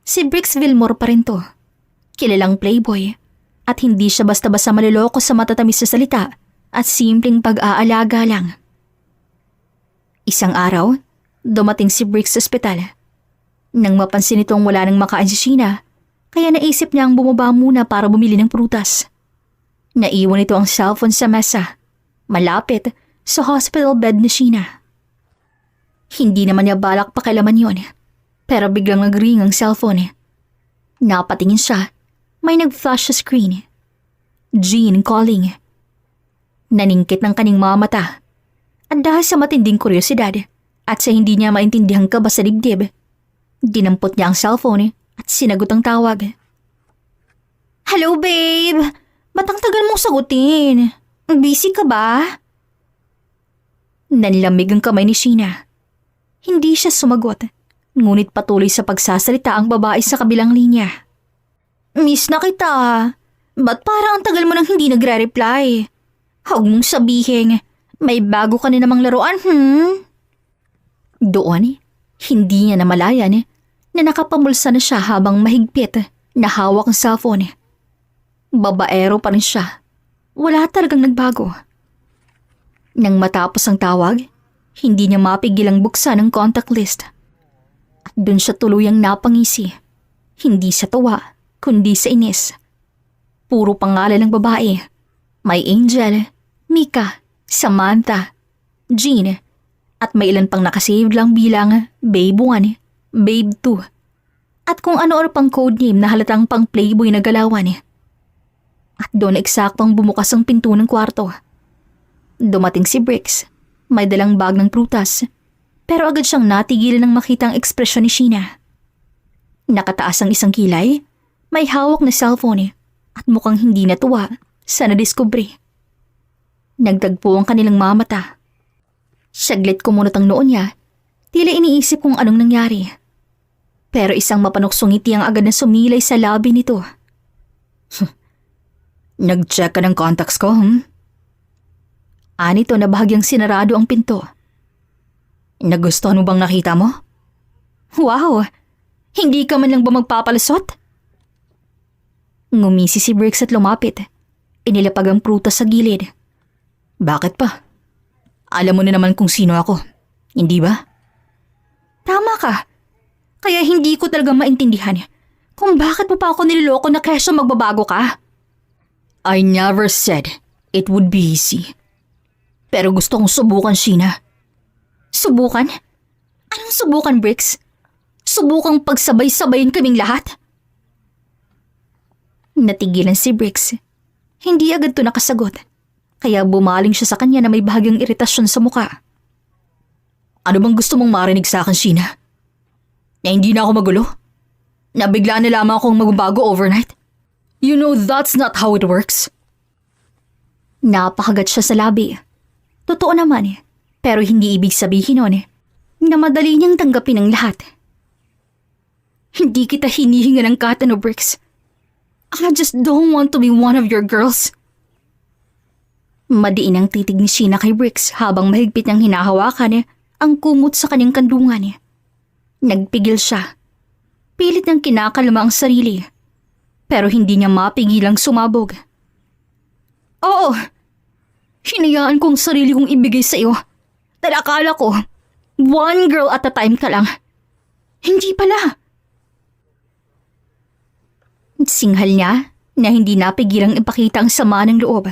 Si Bricks Villamor pa rin to. Kilalang playboy. At hindi siya basta-basta maluloko sa matatamis na salita at simpleng pag-aalaga lang. Isang araw, dumating si Bricks sa ospital. Nang mapansin nitong wala nang makain si Sheena, kaya naisip niyang bumaba muna para bumili ng prutas. Naiwan ito ang cellphone sa mesa, malapit sa hospital bed ni Sheena. Hindi naman niya balak pakialaman yon, pero biglang nag-ring ang cellphone. Napatingin siya, may nag-flash sa screen. Jean calling. Naningkit ng kanyang mga mata. At dahil sa matinding kuryosidad at sa hindi niya maintindihan kaba sa dibdib, dinampot niya ang cellphone at sinagot ang tawag. Hello, babe! Ba't ang tagal mong sagutin? Busy ka ba? Nanlamig ang kamay ni Sheena. Hindi siya sumagot, ngunit patuloy sa pagsasalita ang babae sa kabilang linya. Miss na kita. Ba't parang ang tagal mo nang hindi nagre-reply? Huwag mong sabihin, may bago ka na namang laruan, Doon, hindi niya namalayan na nakapamulsa na siya habang mahigpit na hawak ang cellphone. Babaero pa rin siya. Wala talagang nagbago. Nang matapos ang tawag, hindi niya mapigil ang buksan ang contact list. At doon siya tuluyang napangisi. Hindi sa tuwa, kundi sa inis. Puro pangalan ng babae. May Angel, Mika, Samantha, Jean, at may ilan pang nakasave lang bilang Babe 1, Babe 2, at kung ano-ano pang codename na halatang pang playboy na galawan. At doon eksaktong bumukas ang pinto ng kwarto. Dumating si Bricks. May dalang bag ng prutas. Pero agad siyang natigilan nang makita ang ekspresyon ni Sheena. Nakataas ang isang kilay, may hawak na cellphone at mukhang hindi natuwa sa nadiskubre. Nagtagpo ang kanilang mamata. Saglit kumunot ang noon niya, tila iniisip kung anong nangyari. Pero isang mapanuksong ngiti ang agad na sumilay sa labi nito. Nag-check ka ng contacts ko, Anito na bahagyang sinarado ang pinto. Nagustuhan mo bang nakita mo? Wow! Hindi ka man lang ba magpapalusot? Ngumisi si Bricks at lumapit. Inilapag ang prutas sa gilid. Bakit pa? Alam mo na naman kung sino ako, hindi ba? Tama ka. Kaya hindi ko talaga maintindihan kung bakit mo pa ako niloloko na kesyo magbabago ka. I never said it would be easy. Pero gusto kong subukan, Sheena. Subukan? Anong subukan, Bricks? Subukang pagsabay-sabayin kaming lahat? Natigilan si Bricks. Hindi agad to nakasagot. Kaya bumaling siya sa kanya na may bahagyang iritasyon sa muka. Ano bang gusto mong marinig sa akin, Sheena? Na hindi na ako magulo? Na bigla na lamang akong magbago overnight? You know that's not how it works. Napakagat siya sa labi. Totoo naman pero hindi ibig sabihin nun na madali niyang tanggapin ang lahat. Hindi kita hinihinga ng katano, Bricks. I just don't want to be one of your girls. Madiin ang titig ni Sheena kay Bricks habang mahigpit niyang hinahawakan ang kumot sa kanyang kandungan. Nagpigil siya. Pilit niyang kinakalma ang sarili. Pero hindi niya mapigilang sumabog. Oo! Hinayaan kong sarili kong ibigay sa iyo. Dahil akala ko, one girl at a time ka lang. Hindi pala. Singhal niya na hindi napigilang ipakita ang sama ng loob.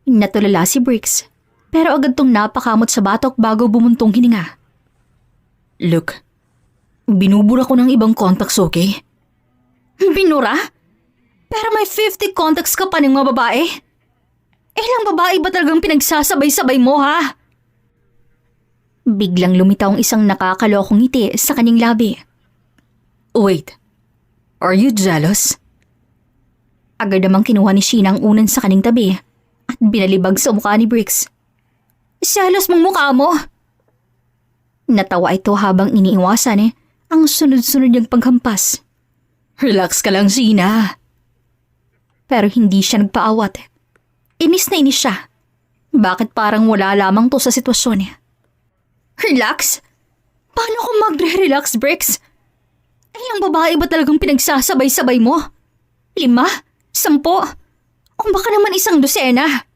Natulala si Bricks, pero agad tong napakamot sa batok bago bumuntong hininga. Look, binubura ko ng ibang contacts, okay? Binura? Pero may 50 contacts ka pa ng mga babae? Ilang babae ba talagang pinagsasabay-sabay mo, ha? Biglang lumitaw ang isang nakakalokong ngiti sa kanyang labi. Wait, are you jealous? Agad namang kinuha ni Sheena ang unan sa kanyang tabi at binalibag sa mukha ni Bricks. Selos mong mukha mo! Natawa ito habang iniiwasan ang sunod-sunod niyang paghampas. Relax ka lang, Sheena. Pero hindi siya nagpaawat. Inis na inis siya. Bakit parang wala lamang to sa sitwasyon? Relax? Paano ko magre-relax, Bricks? Ilang babae ba talagang pinagsasabay-sabay mo? 5? 10? O baka naman 100?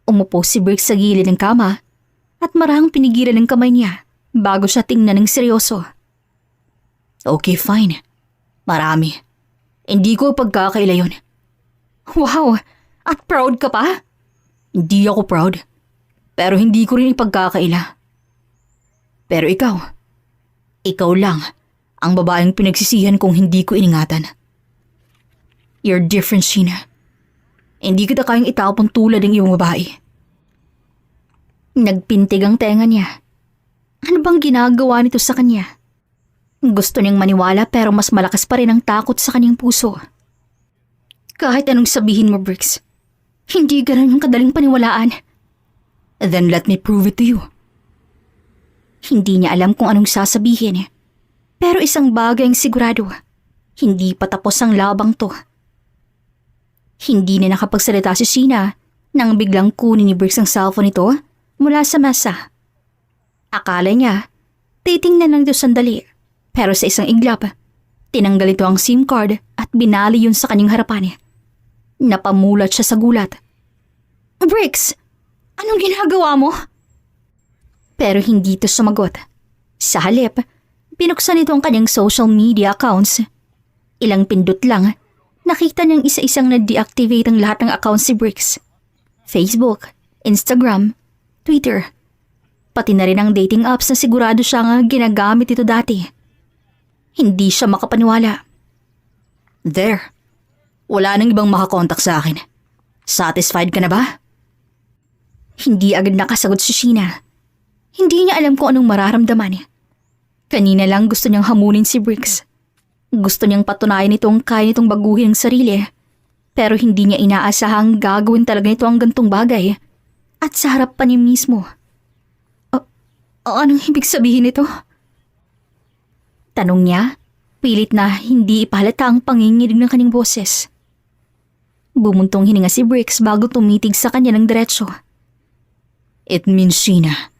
Umupo si Bricks sa gilid ng kama at marahang pinigilan ng kamay niya bago siya tingnan ng seryoso. Okay, fine. Marami. Hindi ko pagkakaila yun. Wow! At proud ka pa? Hindi ako proud. Pero hindi ko rin ipagkakaila. Pero ikaw lang ang babaeng pinagsisihan kung hindi ko iningatan. You're different, Sheena. Hindi kita kayang itapon tulad ng iyong babae. Nagpintig ang tenga niya. Ano bang ginagawa nito sa kanya? Gusto niyang maniwala pero mas malakas pa rin ang takot sa kanyang puso. Kahit anong sabihin mo, Bricks, hindi ganun yung kadaling paniwalaan. Then let me prove it to you. Hindi niya alam kung anong sasabihin. Pero isang bagay ang sigurado. Hindi pa tapos ang labang to. Hindi na nakapagsalita si Sheena nang biglang kunin ni Bricks ang cellphone nito mula sa mesa. Akala niya, titingnan lang ito sandali. Pero sa isang iglap, tinanggal ito ang SIM card at binali yun sa kanyang harapan. Napamulat siya sa gulat. Bricks, anong ginagawa mo? Pero hindi ito sumagot. Sa halip, binuksan ito ang kanyang social media accounts. Ilang pindot lang, nakita niyang isa-isang na-deactivate ang lahat ng accounts si Bricks. Facebook, Instagram, Twitter. Pati na rin ang dating apps na sigurado siya nga ginagamit ito dati. Hindi siya makapaniwala. There. Wala nang ibang makakontak sa akin. Satisfied ka na ba? Hindi agad nakasagot si Sheena. Hindi niya alam kung anong mararamdaman. Kanina lang gusto niyang hamunin si Briggs. Gusto niyang patunayan itong kaya nitong baguhin ang sarili. Pero hindi niya inaasahang gagawin talaga nito ang gantong bagay. At sa harap pa niya mismo. Anong ibig sabihin nito? Tanong niya, pilit na hindi ipalata ang panginginig ng kanyang boses. Bumuntong hininga si Briggs bago tumitig sa kanya ng diretso. It means, Sheena,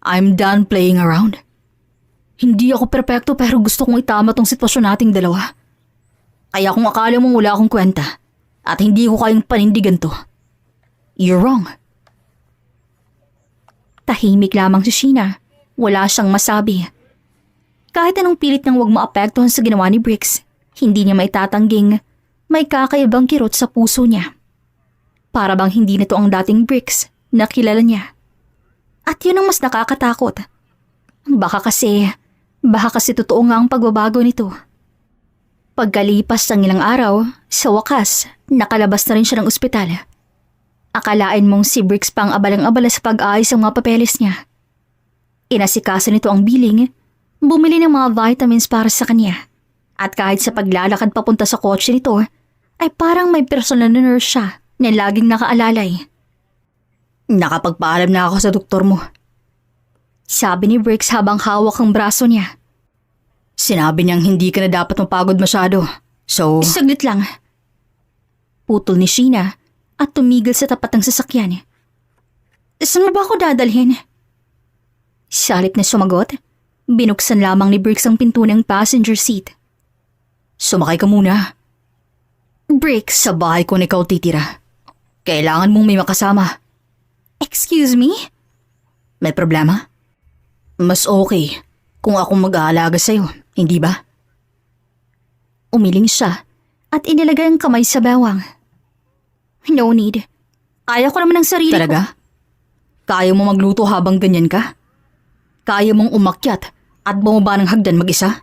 I'm done playing around. Hindi ako perpekto pero gusto kong itama tong sitwasyon nating dalawa. Kaya kung akala mong wala akong kwenta at hindi ko kayang panindigan to, you're wrong. Tahimik lamang si Sheena. Wala siyang masabi. Kahit anong pilit niyang huwag maapektuhan sa ginawa ni Briggs, hindi niya maitatangging may kakaibang kirot sa puso niya. Para bang hindi nito ang dating Briggs na kilala niya. At yun ang mas nakakatakot. Baka kasi totoo nga ang pagbabago nito. Pagkalipas ng ilang araw, sa wakas, nakalabas na rin siya ng ospital. Akalain mong si Briggs pang abalang-abala sa pag-aayos ng mga papeles niya. Inasikaso nito ang billing, bumili ng mga vitamins para sa kanya. At kahit sa paglalakad papunta sa kotse nito, ay parang may personal na nurse siya na laging nakaalalay. Nakapagpaalam na ako sa doktor mo. Sabi ni Briggs habang hawak ang braso niya. Sinabi niyang hindi ka na dapat mapagod masyado. So... Saglit lang. Putol ni Sheena at tumigil sa tapat ng sasakyan. Saan mo ba ako dadalhin? Sa halip na sumagot, binuksan lamang ni Briggs ang pinto ng passenger seat. Sumakay ka muna. Briggs, Sa bahay ko na ikaw titira. Kailangan mong may makasama. excuse me? May problema? Mas okay kung akong mag-aalaga sa'yo, hindi ba? Umiling siya at inilagay ang kamay sa bewang. No need. Kaya ko naman ang sarili ko. Talaga? Kaya mo magluto habang ganyan ka? Kaya mong umakyat at bumaba ng hagdan mag-isa?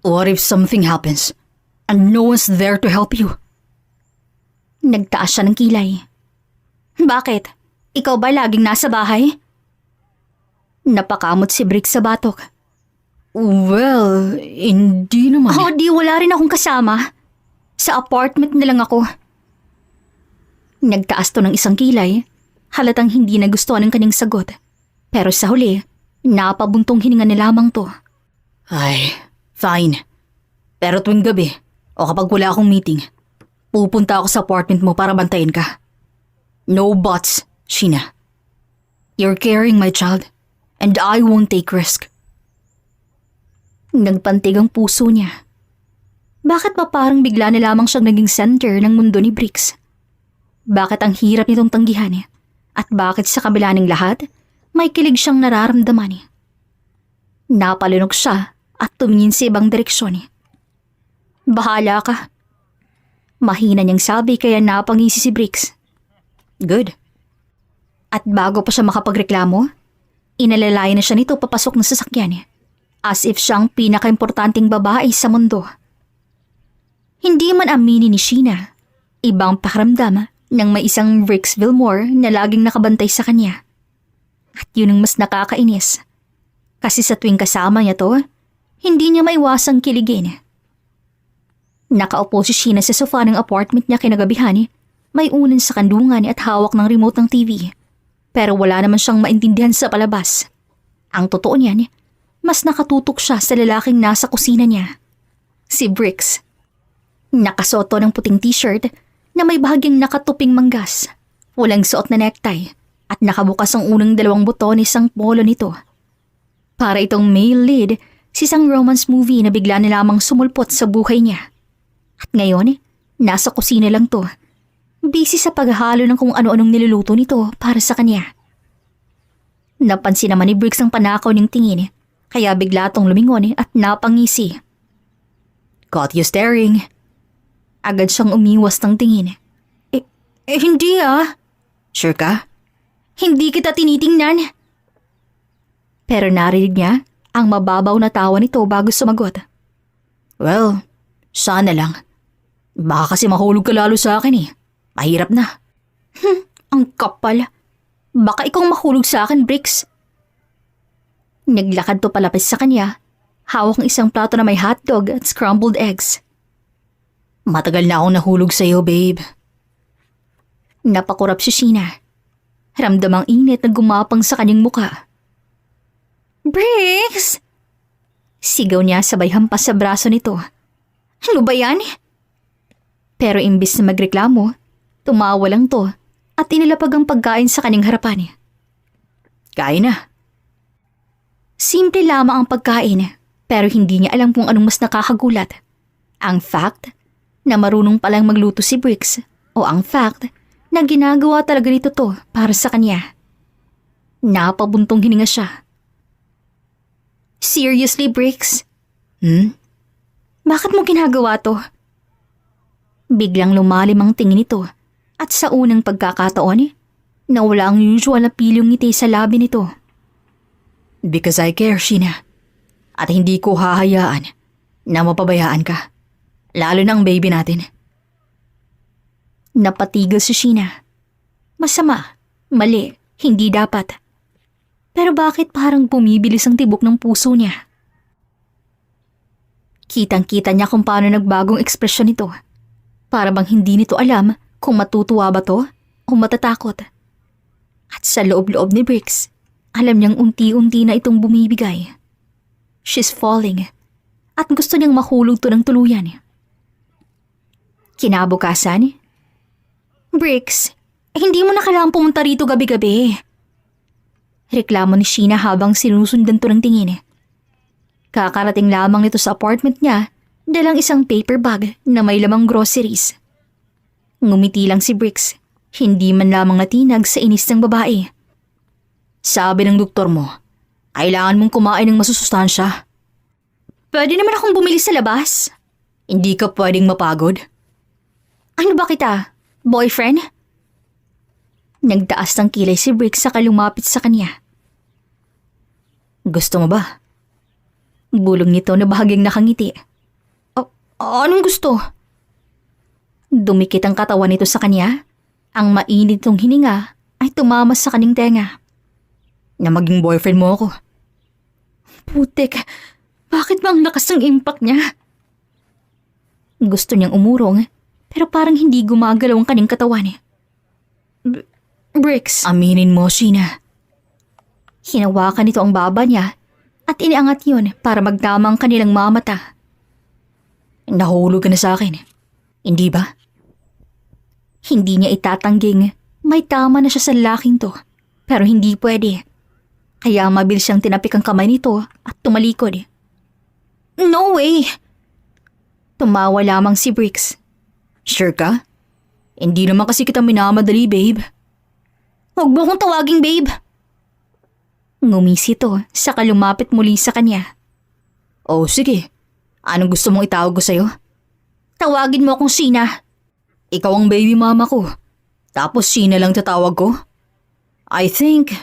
What if something happens and no one's there to help you? Nagtaas siya ng kilay. Bakit? Ikaw ba laging nasa bahay? Napakamot si Briggs sa batok. Well, hindi naman. Oh, di wala rin akong kasama. Sa apartment na lang ako. Nagtaas to ng isang kilay, halatang hindi nagustuhan ng kanyang sagot. Pero sa huli, napabuntong hininga na lamang to. Ay, fine. Pero tuwing gabi, o kapag wala akong meeting, pupunta ako sa apartment mo para bantayin ka. No buts, Sheena. You're carrying my child, and I won't take risk. Nagpantig ang puso niya. Bakit ba parang bigla na lamang siyang naging center ng mundo ni Briggs? Bakit ang hirap nitong tanggihan? At bakit sa kabila ng lahat, may kilig siyang nararamdaman? Napalunok siya at tumingin sa ibang direksyon. Bahala ka. Mahina niyang sabi kaya napangisi si Briggs. Good. At bago pa siya makapagreklamo, inalalayan na siya nito papasok ng sasakyan. As if siyang pinakaimportanteng babae sa mundo. Hindi man aminin ni Sheena, ibang pakiramdam nang may isang Briggs Vilmore na laging nakabantay sa kanya. At yun ang mas nakakainis. Kasi sa tuwing kasama niya to, hindi niya maiwasang kiligin. Nakaupo si Sheena sa sofa ng apartment niya kinagabihan, may unan sa kandungan at hawak ng remote ng TV. Pero wala naman siyang maintindihan sa palabas. Ang totoo niyan, mas nakatutok siya sa lalaking nasa kusina niya. Si Briggs. Nakasuot ng puting t-shirt na may bahagyang nakatuping manggas, walang suot na necktie, at nakabukas ang unang 2 butones ng polo nito. Para itong male lead sa isang romance movie na bigla na lamang sumulpot sa buhay niya. At ngayon, nasa kusina lang to, busy sa paghahalo ng kung ano-anong niluluto nito para sa kanya. Napansin naman ni Briggs ang panakaw niyang tingin, kaya bigla tong lumingon at napangisi. Caught you staring. Agad siyang umiwas ng tingin. Hindi ah. Sure ka? Hindi kita tinitingnan. Pero narinig niya ang mababaw na tawa nito bago sumagot. Well, sana lang. Baka kasi mahulog ka lalo sa akin eh. Mahirap na. Ang kapal. Baka ikaw mahulog sa akin, Bricks. Naglakad to palapit sa kanya, hawak ng isang plato na may hotdog at scrambled eggs. Matagal na akong nahulog sa'yo, babe. Napakurap si Sheena. Ramdam ang init na gumapang sa kanyang muka. Bricks! Sigaw niya sabay hampas sa braso nito. Ano ba yan? Pero imbis na magreklamo, tumawa lang to at inilapag ang pagkain sa kanyang harapan. Kain na. Simple lamang ang pagkain, pero hindi niya alam kung anong mas nakakagulat. Ang fact na marunong palang magluto si Bricks o ang fact na ginagawa talaga nito to para sa kanya. Napabuntong hininga siya. Seriously, Bricks? Bakit mo ginagawa to? Biglang lumalim ang tingin nito at sa unang pagkakataon, nawala ang usual na pilyong ngiti sa labi nito. Because I care, Sheena. At hindi ko hahayaan na mapabayaan ka. Lalo na ang baby natin. Napatigil si Sheena. Masama, mali, hindi dapat. Pero bakit parang bumibilis ang tibok ng puso niya? Kitang-kita niya kung paano nagbagong ekspresyon nito. Para bang hindi nito alam kung matutuwa ba to o matatakot. At sa loob-loob ni Bricks, alam niyang unti-unti na itong bumibigay. She's falling at gusto niyang mahulog to ng tuluyan. Kinabukasan, Bricks, hindi mo na kailangang pumunta rito gabi-gabi. Reklamo ni Sheena habang sinusundan to ng tingin. Kakarating lamang nito sa apartment niya, dalang isang paper bag na may lamang groceries. Ngumiti lang si Bricks, hindi man lamang natinag sa inis ng babae. Sabi ng doktor mo, kailangan mong kumain ng masusustansya. Pwede naman akong bumili sa labas. Hindi ka pwedeng mapagod. Ano ba kita? Boyfriend? Nagtaas ng kilay si Bricks saka lumapit sa kanya. Gusto mo ba? Bulong nito na bahagyang nakangiti. Anong gusto? Dumikit ang katawan nito sa kanya. Ang mainit ng hininga ay tumamas sa kaning tenga. Na maging boyfriend mo ako. Putik, bakit ba ang lakas ng impact niya? Gusto niyang umurong, pero parang hindi gumagalaw ang kaning katawan. Bricks. Aminin mo, Sheena. Hinawakan nito ang baba niya at iniangat yun para magtama ang kanilang mamata. Nahulog ka na sa akin. Hindi ba? Hindi niya itatangging may tama na siya sa lalaking to, pero hindi pwede. Kaya mabilis siyang tinapik ang kamay nito at tumalikod. No way! Tumawa lamang si Bricks. Sure ka? Hindi naman kasi kita minamadali, babe. Huwag mo akong tawaging babe. Ngumisi to, saka lumapit muli sa kanya. Oh, sige. Anong gusto mong itawag ko sa'yo? Tawagin mo akong Sheena. Ikaw ang baby mama ko. Tapos Sheena lang tatawag ko? I think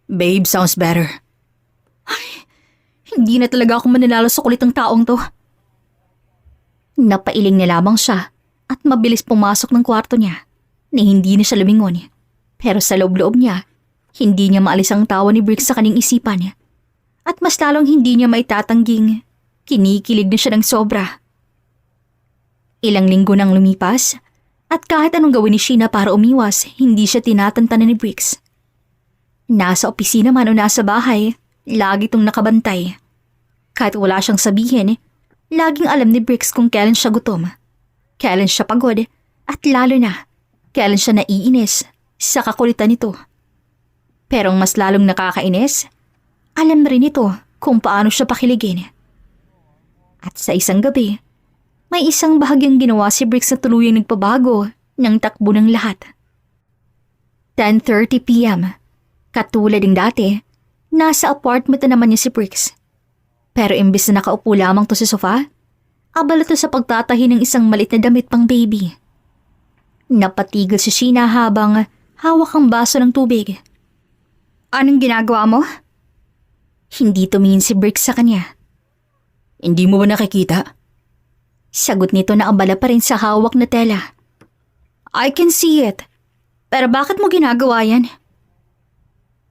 babe sounds better. Hindi na talaga ako mananalo sa kulit ng taong to. Napailing na lamang siya at mabilis pumasok ng kwarto niya na hindi na siya lumingon. Pero sa loob-loob niya, hindi niya maalis ang tawa ni Bricks sa kanyang isipan. At mas lalong hindi niya maitatangging kinikilig na siya ng sobra. Ilang linggo nang lumipas at kahit anong gawin ni Sheena para umiwas, hindi siya tinatantanan ni Bricks. Nasa opisina man o nasa bahay, lagi itong nakabantay. Kahit wala siyang sabihin, laging alam ni Bricks kung kailan siya gutom, kailan siya pagod, at lalo na, kailan siya naiinis sa kakulitan nito. Pero ang mas lalong nakakainis, alam rin ito kung paano siya pakiligin. At sa isang gabi, may isang bahagyang ginawa si Bricks na tuluyang nagpabago ng takbo ng lahat. 10:30 p.m. Katulad ng dati, nasa apartment na naman niya si Bricks. Pero imbis na nakaupo lamang to sa sofa, abala to sa pagtatahi ng isang maliit na damit pang baby. Napatigil si Sheena habang hawak ang baso ng tubig. Anong ginagawa mo? Hindi tumingin si Bricks sa kanya. Hindi mo ba nakikita? Sagot nito na abala pa rin sa hawak na tela. I can see it. Pero bakit mo ginagawa yan?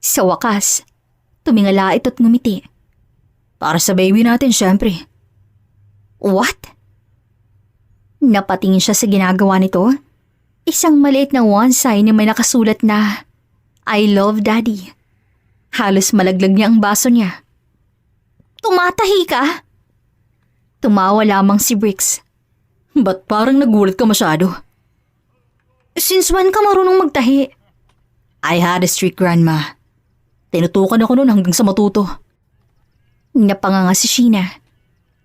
Sa wakas, tumingala ito't ngumiti. Para sa baby natin, syempre. What? Napatingin siya sa ginagawa nito. Isang maliit na one sign na may nakasulat na I love Daddy. Halos malaglag niya ang baso niya. Tumatahi ka? Tumawa lamang si Bricks. Ba't parang nagulat ka masyado? Since when ka marunong magtahi? I had a strict grandma. Tinutukan ako noon hanggang sa matuto. Napanganga si Sheena.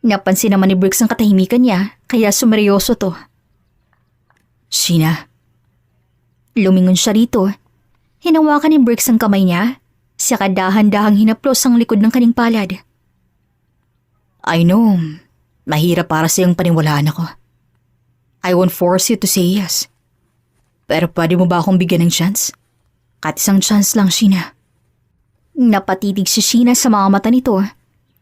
Napansin naman ni Bricks ang katahimikan niya, kaya sumeryoso to. Sheena, Lumingon siya rito. Hinawakan ni Bricks ang kamay niya, saka dahan-dahang hinaplos ang likod ng kaning palad. I know, mahirap para sa iyong paniwalaan ako. I won't force you to say yes. Pero pwede mo ba akong bigyan ng chance? Kahit isang chance lang, Sheena. Napatitig si Sheena sa mga mata nito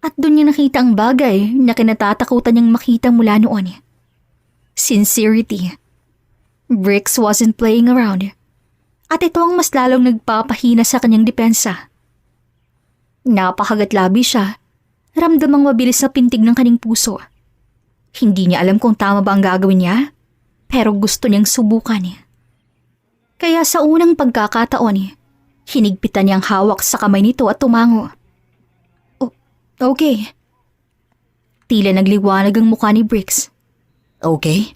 at doon niya nakita ang bagay na kinatatakutan niyang makita mula noon. Sincerity. Bricks wasn't playing around. At ito ang mas lalong nagpapahina sa kanyang depensa. Napakagatlabi siya. Ramdamang mabilis na pintig ng kanyang puso. Hindi niya alam kung tama ba ang gagawin niya, pero gusto niyang subukan. Kaya sa unang pagkakataon, hinigpitan niyang hawak sa kamay nito at tumango. Okay. Tila nagliwanag ang mukha ni Bricks. Okay?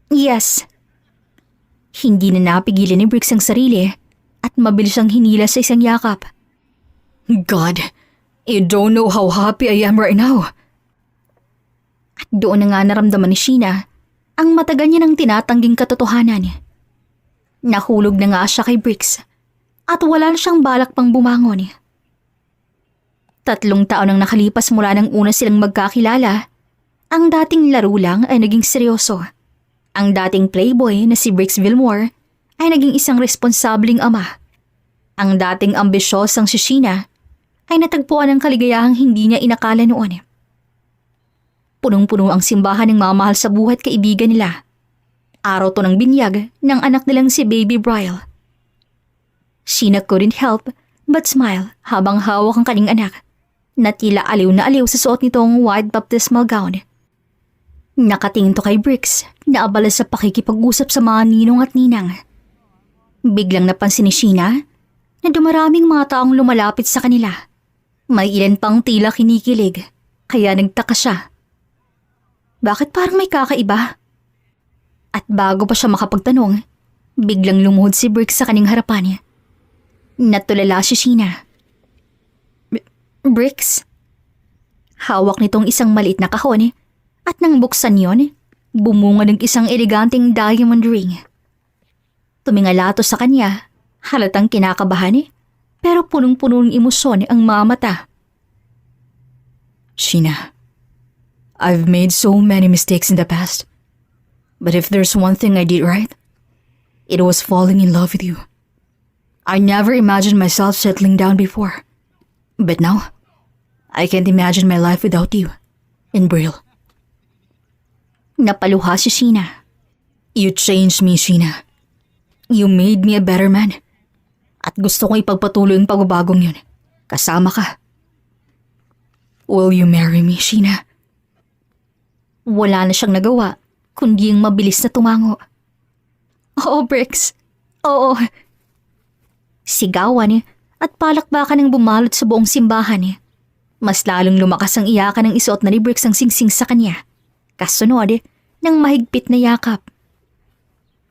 Yes. Hindi na napigilan ni Bricks ang sarili at mabilis siyang hinila sa isang yakap. God, you don't know how happy I am right now. At doon na nga naramdaman ni Sheena ang matagal niya ng tinatangging katotohanan. Nahulog na nga siya kay Bricks at wala na siyang balak pang bumangon. 3 taon ang nakalipas mula nang una silang magkakilala. Ang dating laro lang ay naging seryoso. Ang dating playboy na si Bricks Villamor ay naging isang responsableng ama. Ang dating ambisyosang si Sheena ay natagpuan ng kaligayahang hindi niya inakala noon. Punong-puno ang simbahan ng mamahal sa buhay at kaibigan nila. Araw to ng binyag ng anak nilang si Baby Brian. Sheena couldn't help but smile habang hawak ang kanyang anak na tila aliw na aliw sa suot nitong white baptismal gown. Nakatingin to kay Bricks na abala sa pakikipag-usap sa mga ninong at ninang. Biglang napansin ni Sheena na dumaraming mga taong lumalapit sa kanila. May ilan pang tila kinikilig, kaya nagtaka siya. Bakit parang may kakaiba? At bago pa siya makapagtanong, biglang lumuhod si Bricks sa kanyang harapan. Natulala si Sheena. Bricks? Hawak nitong isang maliit na kahon at nang buksan yon, bumunga ng isang eleganteng diamond ring. Tumingala to sa kanya, halatang kinakabahan pero punong-puno ng emosyon ang mga mata. Sheena, I've made so many mistakes in the past. But if there's one thing I did right, it was falling in love with you. I never imagined myself settling down before. But now, I can't imagine my life without you and Brill. Napaluha si Sheena. You changed me, Sheena. You made me a better man. At gusto kong ipagpatuloy ang pagbabagong yun. Kasama ka. Will you marry me, Sheena? Wala na siyang nagawa, kundi ang mabilis na tumango. Oo, Bricks. Oo. Sigawan at palakbakan ng bumalot sa buong simbahan. Mas lalong lumakas ang iyakan ng isuot na ni Bricks ang singsing sa kanya. Kasunod ng mahigpit na yakap.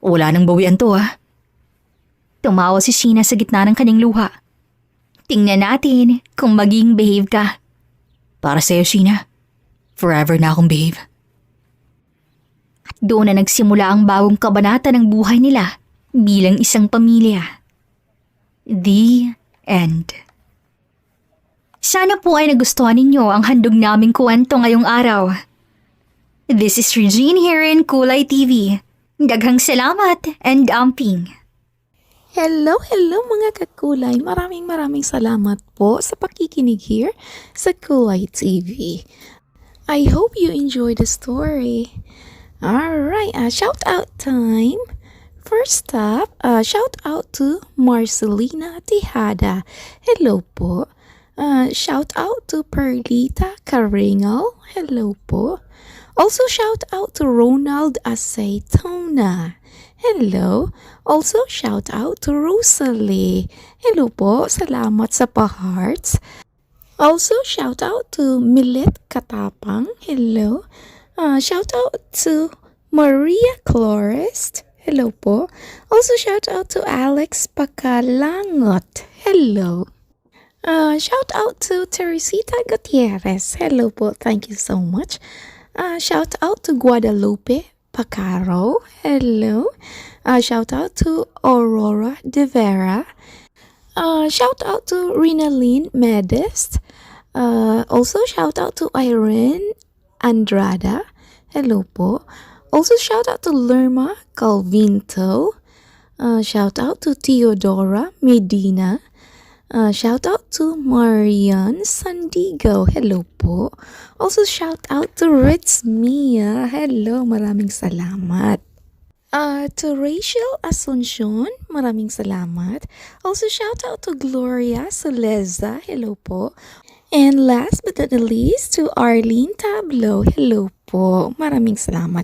Wala nang bawian to, ha? Tumawa si Sheena sa gitna ng kanyang luha. Tingnan natin kung maging behave ka. Para sa'yo, Sheena. Forever na akong behave. At doon na nagsimula ang bagong kabanata ng buhay nila bilang isang pamilya. The end. Sana po ay nagustuhan ninyo ang handog naming kwento ngayong araw. This is Regine here in Kulay TV. Daghang salamat and amping. Hello mga kakulay. Maraming salamat po sa pakikinig here sa Kulay TV. I hope you enjoyed the story. Alright, shout out time First up, shout out to Marcelina Tejada. Hello po. Shout out to Perlita Caringal. Hello po. Also shout out to Ronald Aceitona. Hello. Also shout out to Rosalie. Hello po. Salamat sa pa-hearts. Also shout out to Milet Katapang. Hello. Shout out to Maria Clorest. Hello po. Also shout out to Alex Pakalangot. Hello. Shout out to Teresita Gutierrez. Hello po. Thank you so much. Shout out to Guadalupe Pacaro. Hello. Shout out to Aurora De Vera. Shout out to Rinalyn Medest. Also shout out to Irene Andrada. Hello po. Also shout out to Lerma Calvinto. Shout out to Theodora Medina. Shout out to Marian Sandigo. Hello po. Also shout out to Ritz Mia. Hello, maraming salamat. To Rachel Asuncion, maraming salamat. Also shout out to Gloria Soleza. Hello po. And last but not the least, to Arlene Tablo. Hello po. Maraming salamat.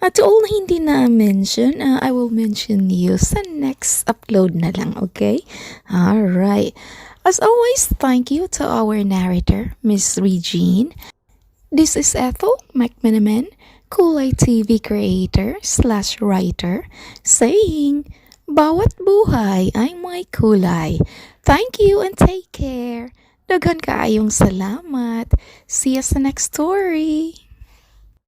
To all na hindi na-mention, I will mention you sa next upload na lang, okay? Alright. As always, thank you to our narrator, Miss Regine. This is Ethel McMenamin, Kulay TV creator/writer, saying, bawat buhay ay may kulay. Thank you and take care. Daghan kaayong salamat. See you sa next story.